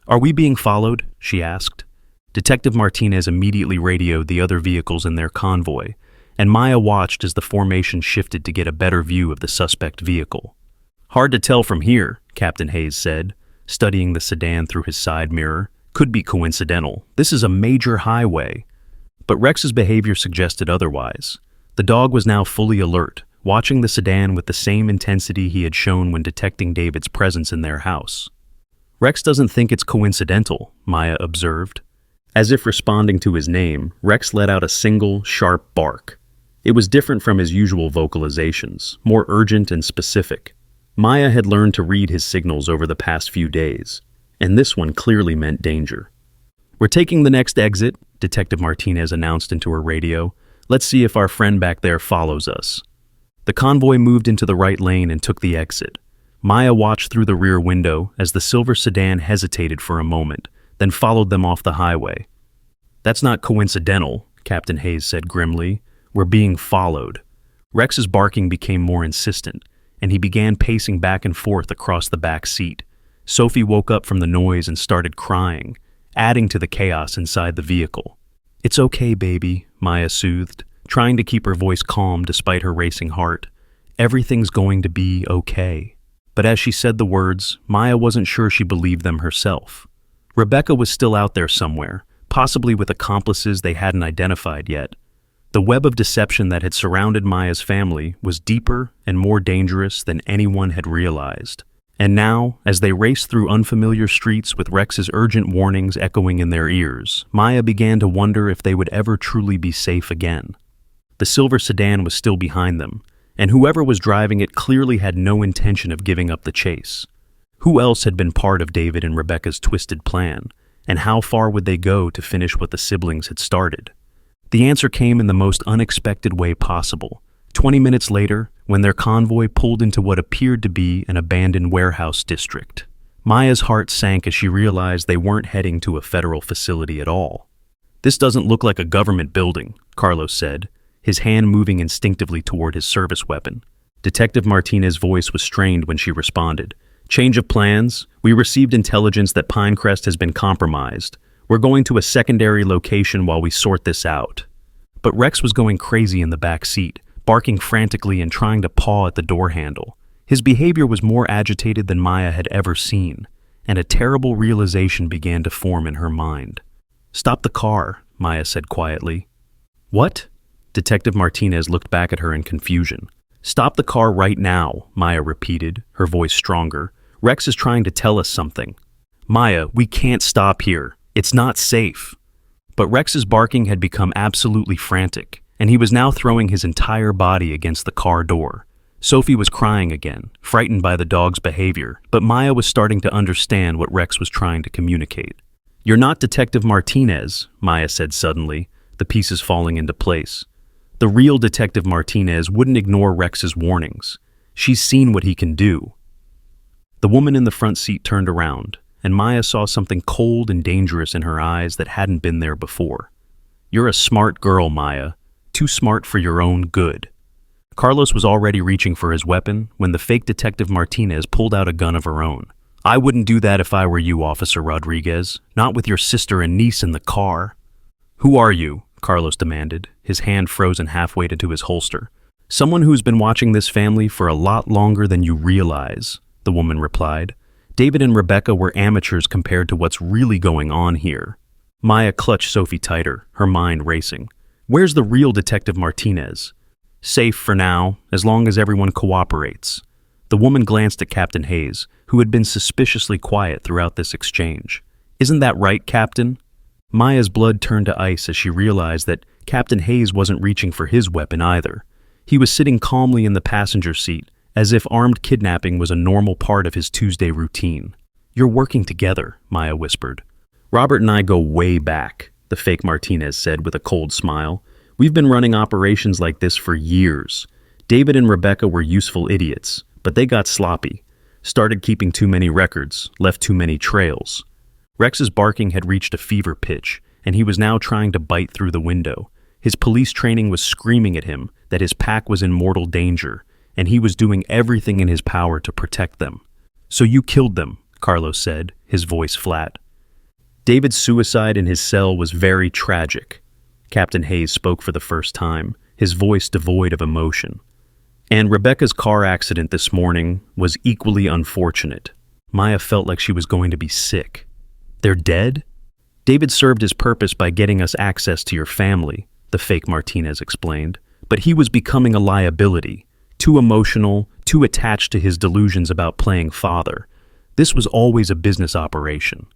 Speaker 1: "Are we being followed?" she asked. Detective Martinez immediately radioed the other vehicles in their convoy, and Maya watched as the formation shifted to get a better view of the suspect vehicle. "Hard to tell from here," Captain Hayes said, studying the sedan through his side mirror. "Could be coincidental. This is a major highway." But Rex's behavior suggested otherwise. The dog was now fully alert, watching the sedan with the same intensity he had shown when detecting David's presence in their house. "Rex doesn't think it's coincidental," Maya observed. As if responding to his name, Rex let out a single, sharp bark. It was different from his usual vocalizations, more urgent and specific. Maya had learned to read his signals over the past few days, and this one clearly meant danger. "We're taking the next exit," Detective Martinez announced into her radio. "Let's see if our friend back there follows us." The convoy moved into the right lane and took the exit. Maya watched through the rear window as the silver sedan hesitated for a moment, then followed them off the highway. "That's not coincidental," Captain Hayes said grimly. "We're being followed." Rex's barking became more insistent, and he began pacing back and forth across the back seat. Sophie woke up from the noise and started crying, adding to the chaos inside the vehicle. "It's okay, baby," Maya soothed, trying to keep her voice calm despite her racing heart. "Everything's going to be okay." But as she said the words, Maya wasn't sure she believed them herself. Rebecca was still out there somewhere, possibly with accomplices they hadn't identified yet. The web of deception that had surrounded Maya's family was deeper and more dangerous than anyone had realized. And now, as they raced through unfamiliar streets with Rex's urgent warnings echoing in their ears, Maya began to wonder if they would ever truly be safe again. The silver sedan was still behind them, and whoever was driving it clearly had no intention of giving up the chase. Who else had been part of David and Rebecca's twisted plan, and how far would they go to finish what the siblings had started? The answer came in the most unexpected way possible. 20 minutes later, when their convoy pulled into what appeared to be an abandoned warehouse district. Maya's heart sank as she realized they weren't heading to a federal facility at all. "This doesn't look like a government building," Carlos said, his hand moving instinctively toward his service weapon. Detective Martinez's voice was strained when she responded. "Change of plans. We received intelligence that Pinecrest has been compromised. We're going to a secondary location while we sort this out." But Rex was going crazy in the back seat, barking frantically and trying to paw at the door handle. His behavior was more agitated than Maya had ever seen, and a terrible realization began to form in her mind. "Stop the car," Maya said quietly. "What?" Detective Martinez looked back at her in confusion. "Stop the car right now," Maya repeated, her voice stronger. "Rex is trying to tell us something." "Maya, we can't stop here. It's not safe." But Rex's barking had become absolutely frantic, and he was now throwing his entire body against the car door. Sophie was crying again, frightened by the dog's behavior, but Maya was starting to understand what Rex was trying to communicate. "You're not Detective Martinez," Maya said suddenly, the pieces falling into place. The real Detective Martinez wouldn't ignore Rex's warnings. She's seen what he can do. The woman in the front seat turned around, and Maya saw something cold and dangerous in her eyes that hadn't been there before. "You're a smart girl, Maya. Too smart for your own good." Carlos was already reaching for his weapon when the fake Detective Martinez pulled out a gun of her own. "I wouldn't do that if I were you, Officer Rodriguez. Not with your sister and niece in the car." "Who are you?" Carlos demanded, his hand frozen halfway into his holster. "Someone who's been watching this family for a lot longer than you realize," the woman replied. "David and Rebecca were amateurs compared to what's really going on here." Maya clutched Sophie tighter, her mind racing. "Where's the real Detective Martinez?" "Safe for now, as long as everyone cooperates." The woman glanced at Captain Hayes, who had been suspiciously quiet throughout this exchange. "Isn't that right, Captain?" Maya's blood turned to ice as she realized that Captain Hayes wasn't reaching for his weapon either. He was sitting calmly in the passenger seat, as if armed kidnapping was a normal part of his Tuesday routine. "You're working together," Maya whispered. Robert and I go way back, the fake Martinez said with a cold smile. We've been running operations like this for years. David and Rebecca were useful idiots, but they got sloppy. Started keeping too many records, left too many trails. Rex's barking had reached a fever pitch, and he was now trying to bite through the window. His police training was screaming at him that his pack was in mortal danger, and he was doing everything in his power to protect them. "So you killed them," Carlos said, his voice flat. David's suicide in his cell was very tragic. Captain Hayes spoke for the first time, his voice devoid of emotion. And Rebecca's car accident this morning was equally unfortunate. Maya felt like she was going to be sick. "They're dead?" "David served his purpose by getting us access to your family," the fake Martinez explained. "But he was becoming a liability, too emotional, too attached to his delusions about playing father. This was always a business operation."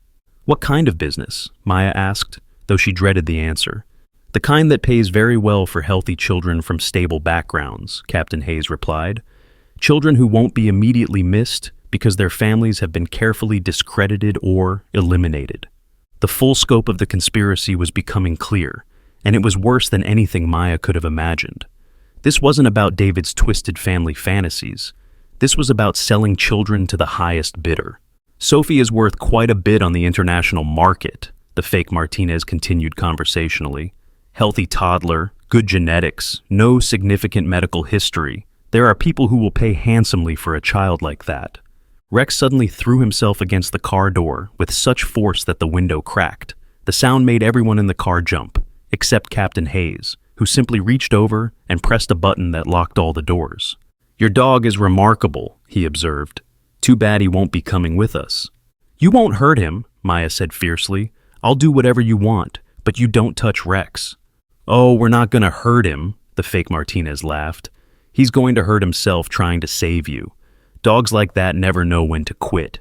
Speaker 1: "What kind of business?" Maya asked, though she dreaded the answer. "The kind that pays very well for healthy children from stable backgrounds," Captain Hayes replied. "Children who won't be immediately missed because their families have been carefully discredited or eliminated." The full scope of the conspiracy was becoming clear, and it was worse than anything Maya could have imagined. This wasn't about David's twisted family fantasies. This was about selling children to the highest bidder. "Sophie is worth quite a bit on the international market," the fake Martinez continued conversationally. "Healthy toddler, good genetics, no significant medical history. There are people who will pay handsomely for a child like that." Rex suddenly threw himself against the car door with such force that the window cracked. The sound made everyone in the car jump, except Captain Hayes, who simply reached over and pressed a button that locked all the doors. "Your dog is remarkable," he observed. "Too bad he won't be coming with us." "You won't hurt him," Maya said fiercely. "I'll do whatever you want, but you don't touch Rex." "Oh, we're not going to hurt him," the fake Martinez laughed. "He's going to hurt himself trying to save you. Dogs like that never know when to quit."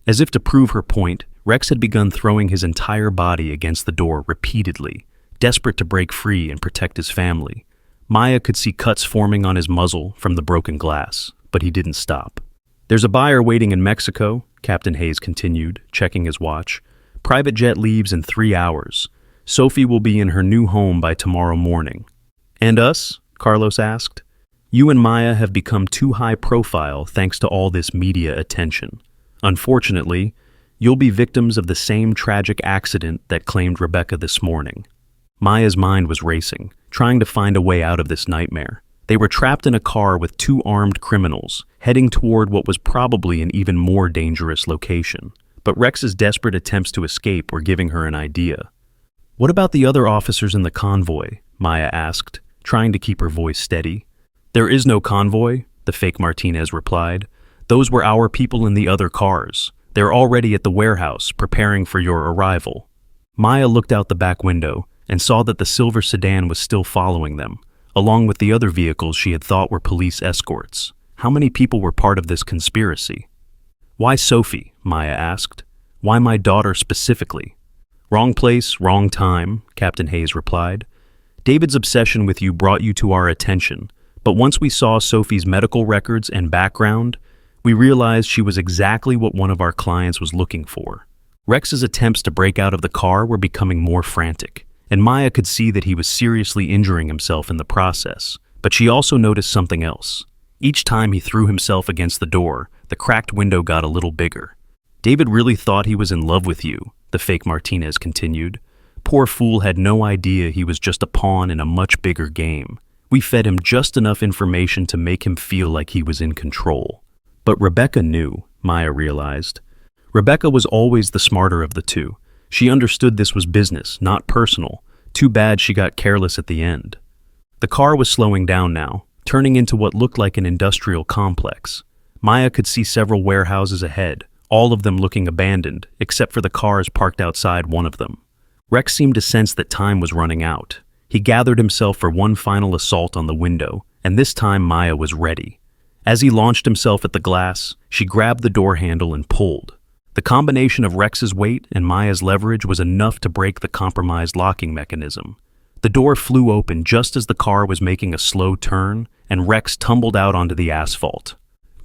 Speaker 1: As if to prove her point, Rex had begun throwing his entire body against the door repeatedly, desperate to break free and protect his family. Maya could see cuts forming on his muzzle from the broken glass, but he didn't stop. "There's a buyer waiting in Mexico," Captain Hayes continued, checking his watch. "Private jet leaves in 3 hours. Sophie will be in her new home by tomorrow morning." "And us?" Carlos asked. "You and Maya have become too high profile thanks to all this media attention. Unfortunately, you'll be victims of the same tragic accident that claimed Rebecca this morning." Maya's mind was racing, trying to find a way out of this nightmare. They were trapped in a car with 2 armed criminals, heading toward what was probably an even more dangerous location. But Rex's desperate attempts to escape were giving her an idea. "What about the other officers in the convoy?" Maya asked, trying to keep her voice steady. "There is no convoy," the fake Martinez replied. "Those were our people in the other cars. They're already at the warehouse, preparing for your arrival." Maya looked out the back window and saw that the silver sedan was still following them, along with the other vehicles she had thought were police escorts. How many people were part of this conspiracy? "Why Sophie?" Maya asked. "Why my daughter specifically?" "Wrong place, wrong time," Captain Hayes replied. "David's obsession with you brought you to our attention, but once we saw Sophie's medical records and background, we realized she was exactly what one of our clients was looking for." Rex's attempts to break out of the car were becoming more frantic, and Maya could see that he was seriously injuring himself in the process. But she also noticed something else. Each time he threw himself against the door, the cracked window got a little bigger. "David really thought he was in love with you," the fake Martinez continued. "Poor fool had no idea he was just a pawn in a much bigger game. We fed him just enough information to make him feel like he was in control." But Rebecca knew, Maya realized. Rebecca was always the smarter of the two. She understood this was business, not personal. Too bad she got careless at the end. The car was slowing down now, turning into what looked like an industrial complex. Maya could see several warehouses ahead, all of them looking abandoned, except for the cars parked outside one of them. Rex seemed to sense that time was running out. He gathered himself for one final assault on the window, and this time Maya was ready. As he launched himself at the glass, she grabbed the door handle and pulled. The combination of Rex's weight and Maya's leverage was enough to break the compromised locking mechanism. The door flew open just as the car was making a slow turn, and Rex tumbled out onto the asphalt.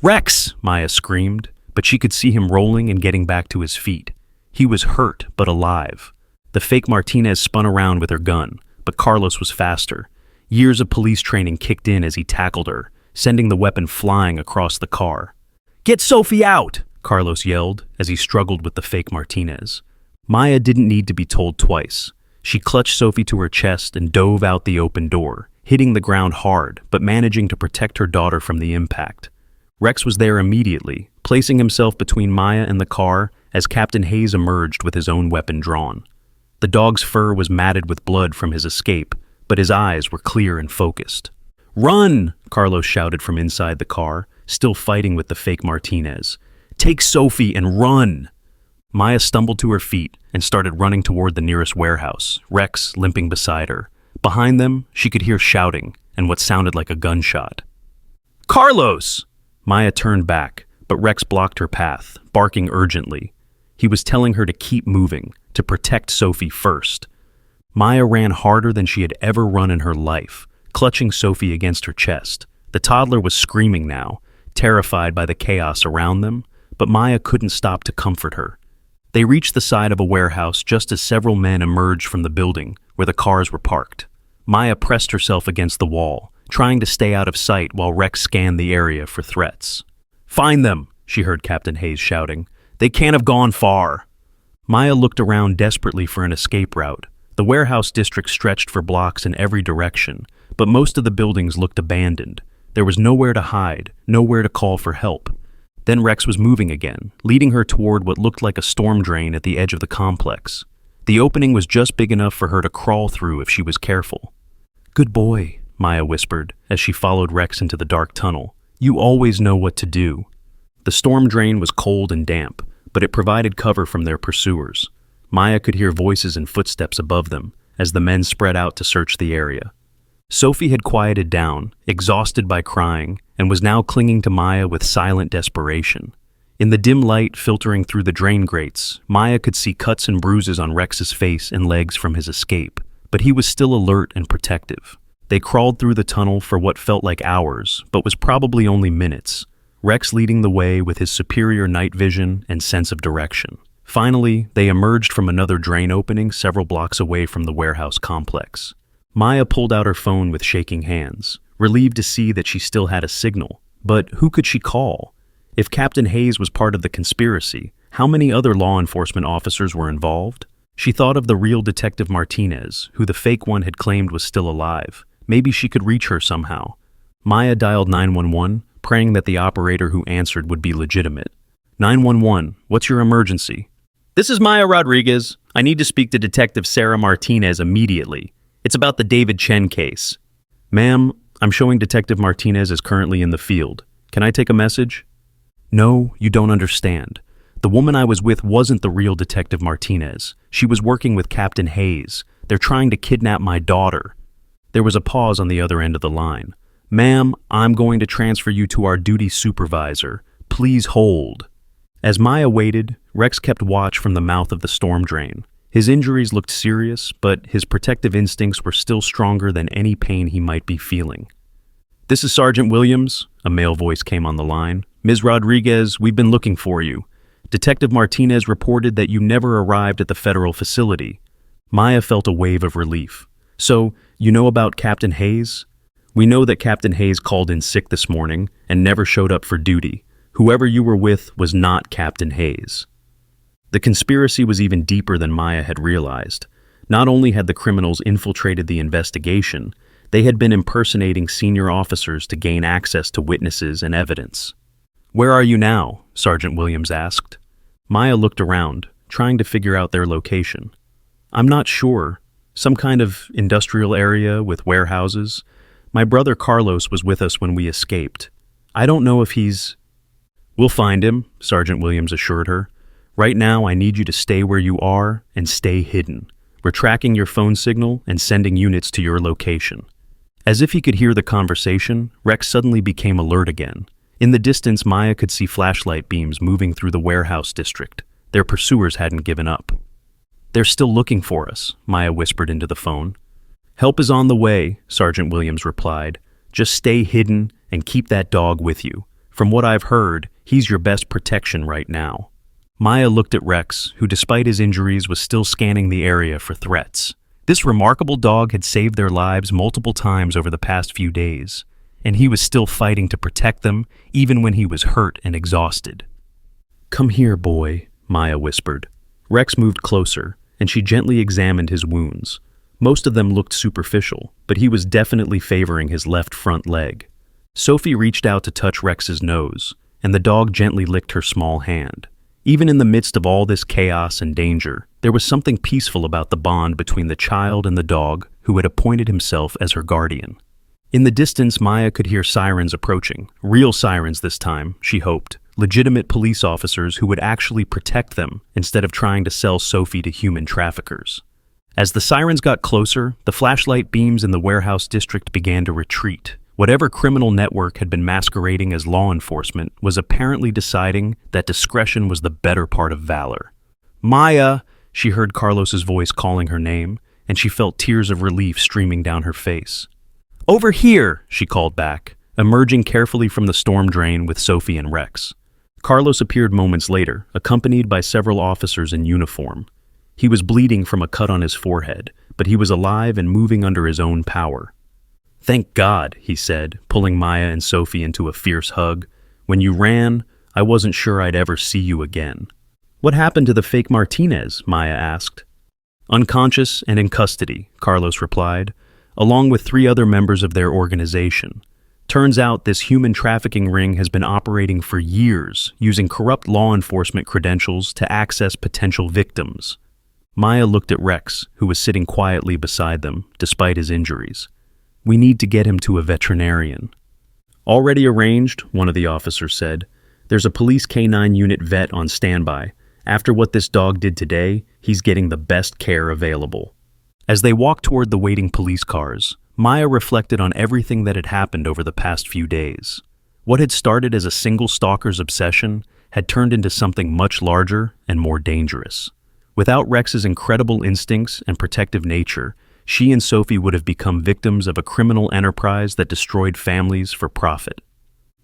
Speaker 1: "Rex!" Maya screamed, but she could see him rolling and getting back to his feet. He was hurt, but alive. The fake Martinez spun around with her gun, but Carlos was faster. Years of police training kicked in as he tackled her, sending the weapon flying across the car. "Get Sophie out!" Carlos yelled as he struggled with the fake Martinez. Maya didn't need to be told twice. She clutched Sophie to her chest and dove out the open door, hitting the ground hard, but managing to protect her daughter from the impact. Rex was there immediately, placing himself between Maya and the car as Captain Hayes emerged with his own weapon drawn. The dog's fur was matted with blood from his escape, but his eyes were clear and focused. "Run!" Carlos shouted from inside the car, still fighting with the fake Martinez. "Take Sophie and run!" Maya stumbled to her feet and started running toward the nearest warehouse, Rex limping beside her. Behind them, she could hear shouting and what sounded like a gunshot. "Carlos!" Maya turned back, but Rex blocked her path, barking urgently. He was telling her to keep moving, to protect Sophie first. Maya ran harder than she had ever run in her life, clutching Sophie against her chest. The toddler was screaming now, terrified by the chaos around them, but Maya couldn't stop to comfort her. They reached the side of a warehouse just as several men emerged from the building where the cars were parked. Maya pressed herself against the wall, trying to stay out of sight while Rex scanned the area for threats. "Find them!" she heard Captain Hayes shouting. "They can't have gone far." Maya looked around desperately for an escape route. The warehouse district stretched for blocks in every direction, but most of the buildings looked abandoned. There was nowhere to hide, nowhere to call for help. Then Rex was moving again, leading her toward what looked like a storm drain at the edge of the complex. The opening was just big enough for her to crawl through if she was careful. "Good boy," Maya whispered as she followed Rex into the dark tunnel. "You always know what to do." The storm drain was cold and damp, but it provided cover from their pursuers. Maya could hear voices and footsteps above them as the men spread out to search the area. Sophie had quieted down, exhausted by crying, and was now clinging to Maya with silent desperation. In the dim light filtering through the drain grates, Maya could see cuts and bruises on Rex's face and legs from his escape, but he was still alert and protective. They crawled through the tunnel for what felt like hours, but was probably only minutes, Rex leading the way with his superior night vision and sense of direction. Finally, they emerged from another drain opening several blocks away from the warehouse complex. Maya pulled out her phone with shaking hands, relieved to see that she still had a signal. But who could she call? If Captain Hayes was part of the conspiracy, how many other law enforcement officers were involved? She thought of the real Detective Martinez, who the fake one had claimed was still alive. Maybe she could reach her somehow. Maya dialed 911, praying that the operator who answered would be legitimate. 911, what's your emergency? This is Maya Rodriguez. I need to speak to Detective Sarah Martinez immediately. It's about the David Chen case. Ma'am, I'm showing Detective Martinez is currently in the field. Can I take a message? No, you don't understand. The woman I was with wasn't the real Detective Martinez. She was working with Captain Hayes. They're trying to kidnap my daughter. There was a pause on the other end of the line. Ma'am, I'm going to transfer you to our duty supervisor. Please hold. As Maya waited, Rex kept watch from the mouth of the storm drain. His injuries looked serious, but his protective instincts were still stronger than any pain he might be feeling. This is Sergeant Williams, a male voice came on the line. Ms. Rodriguez, we've been looking for you. Detective Martinez reported that you never arrived at the federal facility. Maya felt a wave of relief. So, you know about Captain Hayes? We know that Captain Hayes called in sick this morning and never showed up for duty. Whoever you were with was not Captain Hayes. The conspiracy was even deeper than Maya had realized. Not only had the criminals infiltrated the investigation, they had been impersonating senior officers to gain access to witnesses and evidence. Where are you now? Sergeant Williams asked. Maya looked around, trying to figure out their location. I'm not sure. Some kind of industrial area with warehouses. My brother Carlos was with us when we escaped. I don't know if he's... We'll find him, Sergeant Williams assured her. Right now, I need you to stay where you are and stay hidden. We're tracking your phone signal and sending units to your location. As if he could hear the conversation, Rex suddenly became alert again. In the distance, Maya could see flashlight beams moving through the warehouse district. Their pursuers hadn't given up. They're still looking for us, Maya whispered into the phone. Help is on the way, Sergeant Williams replied. Just stay hidden and keep that dog with you. From what I've heard, he's your best protection right now. Maya looked at Rex, who despite his injuries was still scanning the area for threats. This remarkable dog had saved their lives multiple times over the past few days, and he was still fighting to protect them even when he was hurt and exhausted. "Come here, boy," Maya whispered. Rex moved closer, and she gently examined his wounds. Most of them looked superficial, but he was definitely favoring his left front leg. Sophie reached out to touch Rex's nose, and the dog gently licked her small hand. Even in the midst of all this chaos and danger, there was something peaceful about the bond between the child and the dog who had appointed himself as her guardian. In the distance, Maya could hear sirens approaching. Real sirens this time, she hoped. Legitimate police officers who would actually protect them instead of trying to sell Sophie to human traffickers. As the sirens got closer, the flashlight beams in the warehouse district began to retreat. Whatever criminal network had been masquerading as law enforcement was apparently deciding that discretion was the better part of valor. "Maya!" She heard Carlos's voice calling her name, and she felt tears of relief streaming down her face. "Over here!" she called back, emerging carefully from the storm drain with Sophie and Rex. Carlos appeared moments later, accompanied by several officers in uniform. He was bleeding from a cut on his forehead, but he was alive and moving under his own power. "Thank God," he said, pulling Maya and Sophie into a fierce hug. "When you ran, I wasn't sure I'd ever see you again." "What happened to the fake Martinez?" Maya asked. "Unconscious and in custody," Carlos replied, along with 3 other members of their organization. Turns out this human trafficking ring has been operating for years, using corrupt law enforcement credentials to access potential victims. Maya looked at Rex, who was sitting quietly beside them, despite his injuries. "We need to get him to a veterinarian." "Already arranged," one of the officers said. "There's a police K9 unit vet on standby. After what this dog did today, he's getting the best care available." As they walked toward the waiting police cars, Maya reflected on everything that had happened over the past few days. What had started as a single stalker's obsession had turned into something much larger and more dangerous. Without Rex's incredible instincts and protective nature, she and Sophie would have become victims of a criminal enterprise that destroyed families for profit.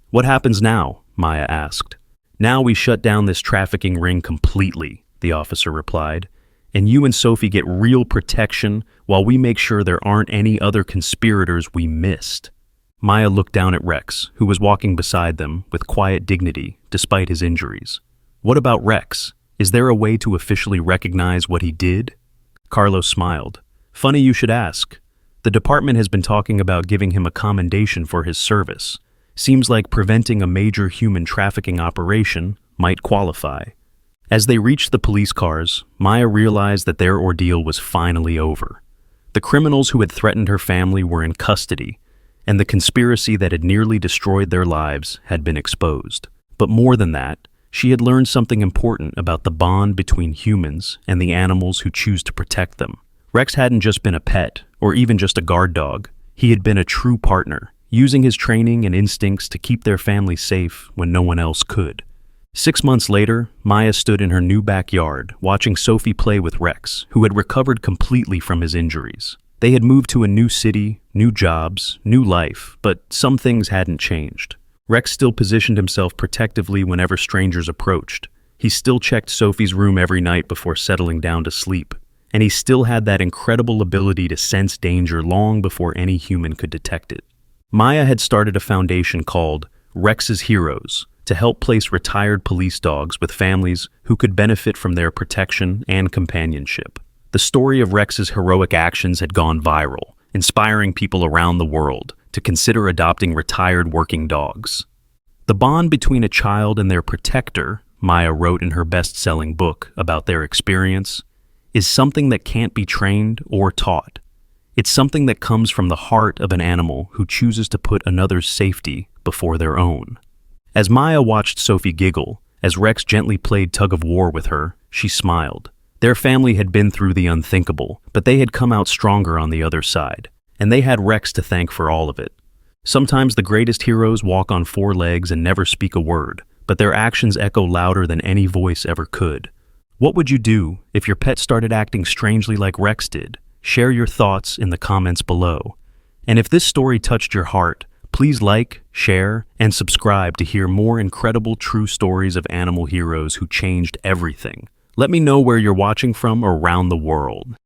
Speaker 1: "What happens now?" Maya asked. "Now we shut down this trafficking ring completely," the officer replied, "and you and Sophie get real protection while we make sure there aren't any other conspirators we missed." Maya looked down at Rex, who was walking beside them with quiet dignity despite his injuries. "What about Rex? Is there a way to officially recognize what he did?" Carlos smiled. "Funny you should ask. The department has been talking about giving him a commendation for his service. Seems like preventing a major human trafficking operation might qualify." As they reached the police cars, Maya realized that their ordeal was finally over. The criminals who had threatened her family were in custody, and the conspiracy that had nearly destroyed their lives had been exposed. But more than that, she had learned something important about the bond between humans and the animals who choose to protect them. Rex hadn't just been a pet, or even just a guard dog. He had been a true partner, using his training and instincts to keep their family safe when no one else could. 6 months later, Maya stood in her new backyard, watching Sophie play with Rex, who had recovered completely from his injuries. They had moved to a new city, new jobs, new life, but some things hadn't changed. Rex still positioned himself protectively whenever strangers approached. He still checked Sophie's room every night before settling down to sleep. And he still had that incredible ability to sense danger long before any human could detect it. Maya had started a foundation called Rex's Heroes to help place retired police dogs with families who could benefit from their protection and companionship. The story of Rex's heroic actions had gone viral, inspiring people around the world to consider adopting retired working dogs. The bond between a child and their protector, Maya wrote in her best-selling book about their experience, is something that can't be trained or taught. It's something that comes from the heart of an animal who chooses to put another's safety before their own. As Maya watched Sophie giggle, as Rex gently played tug-of-war with her, she smiled. Their family had been through the unthinkable, but they had come out stronger on the other side, and they had Rex to thank for all of it. Sometimes the greatest heroes walk on 4 legs and never speak a word, but their actions echo louder than any voice ever could. What would you do if your pet started acting strangely like Rex did? Share your thoughts in the comments below. And if this story touched your heart, Please like, share, and subscribe to hear more incredible true stories of animal heroes who changed everything. Let me know where you're watching from around the world.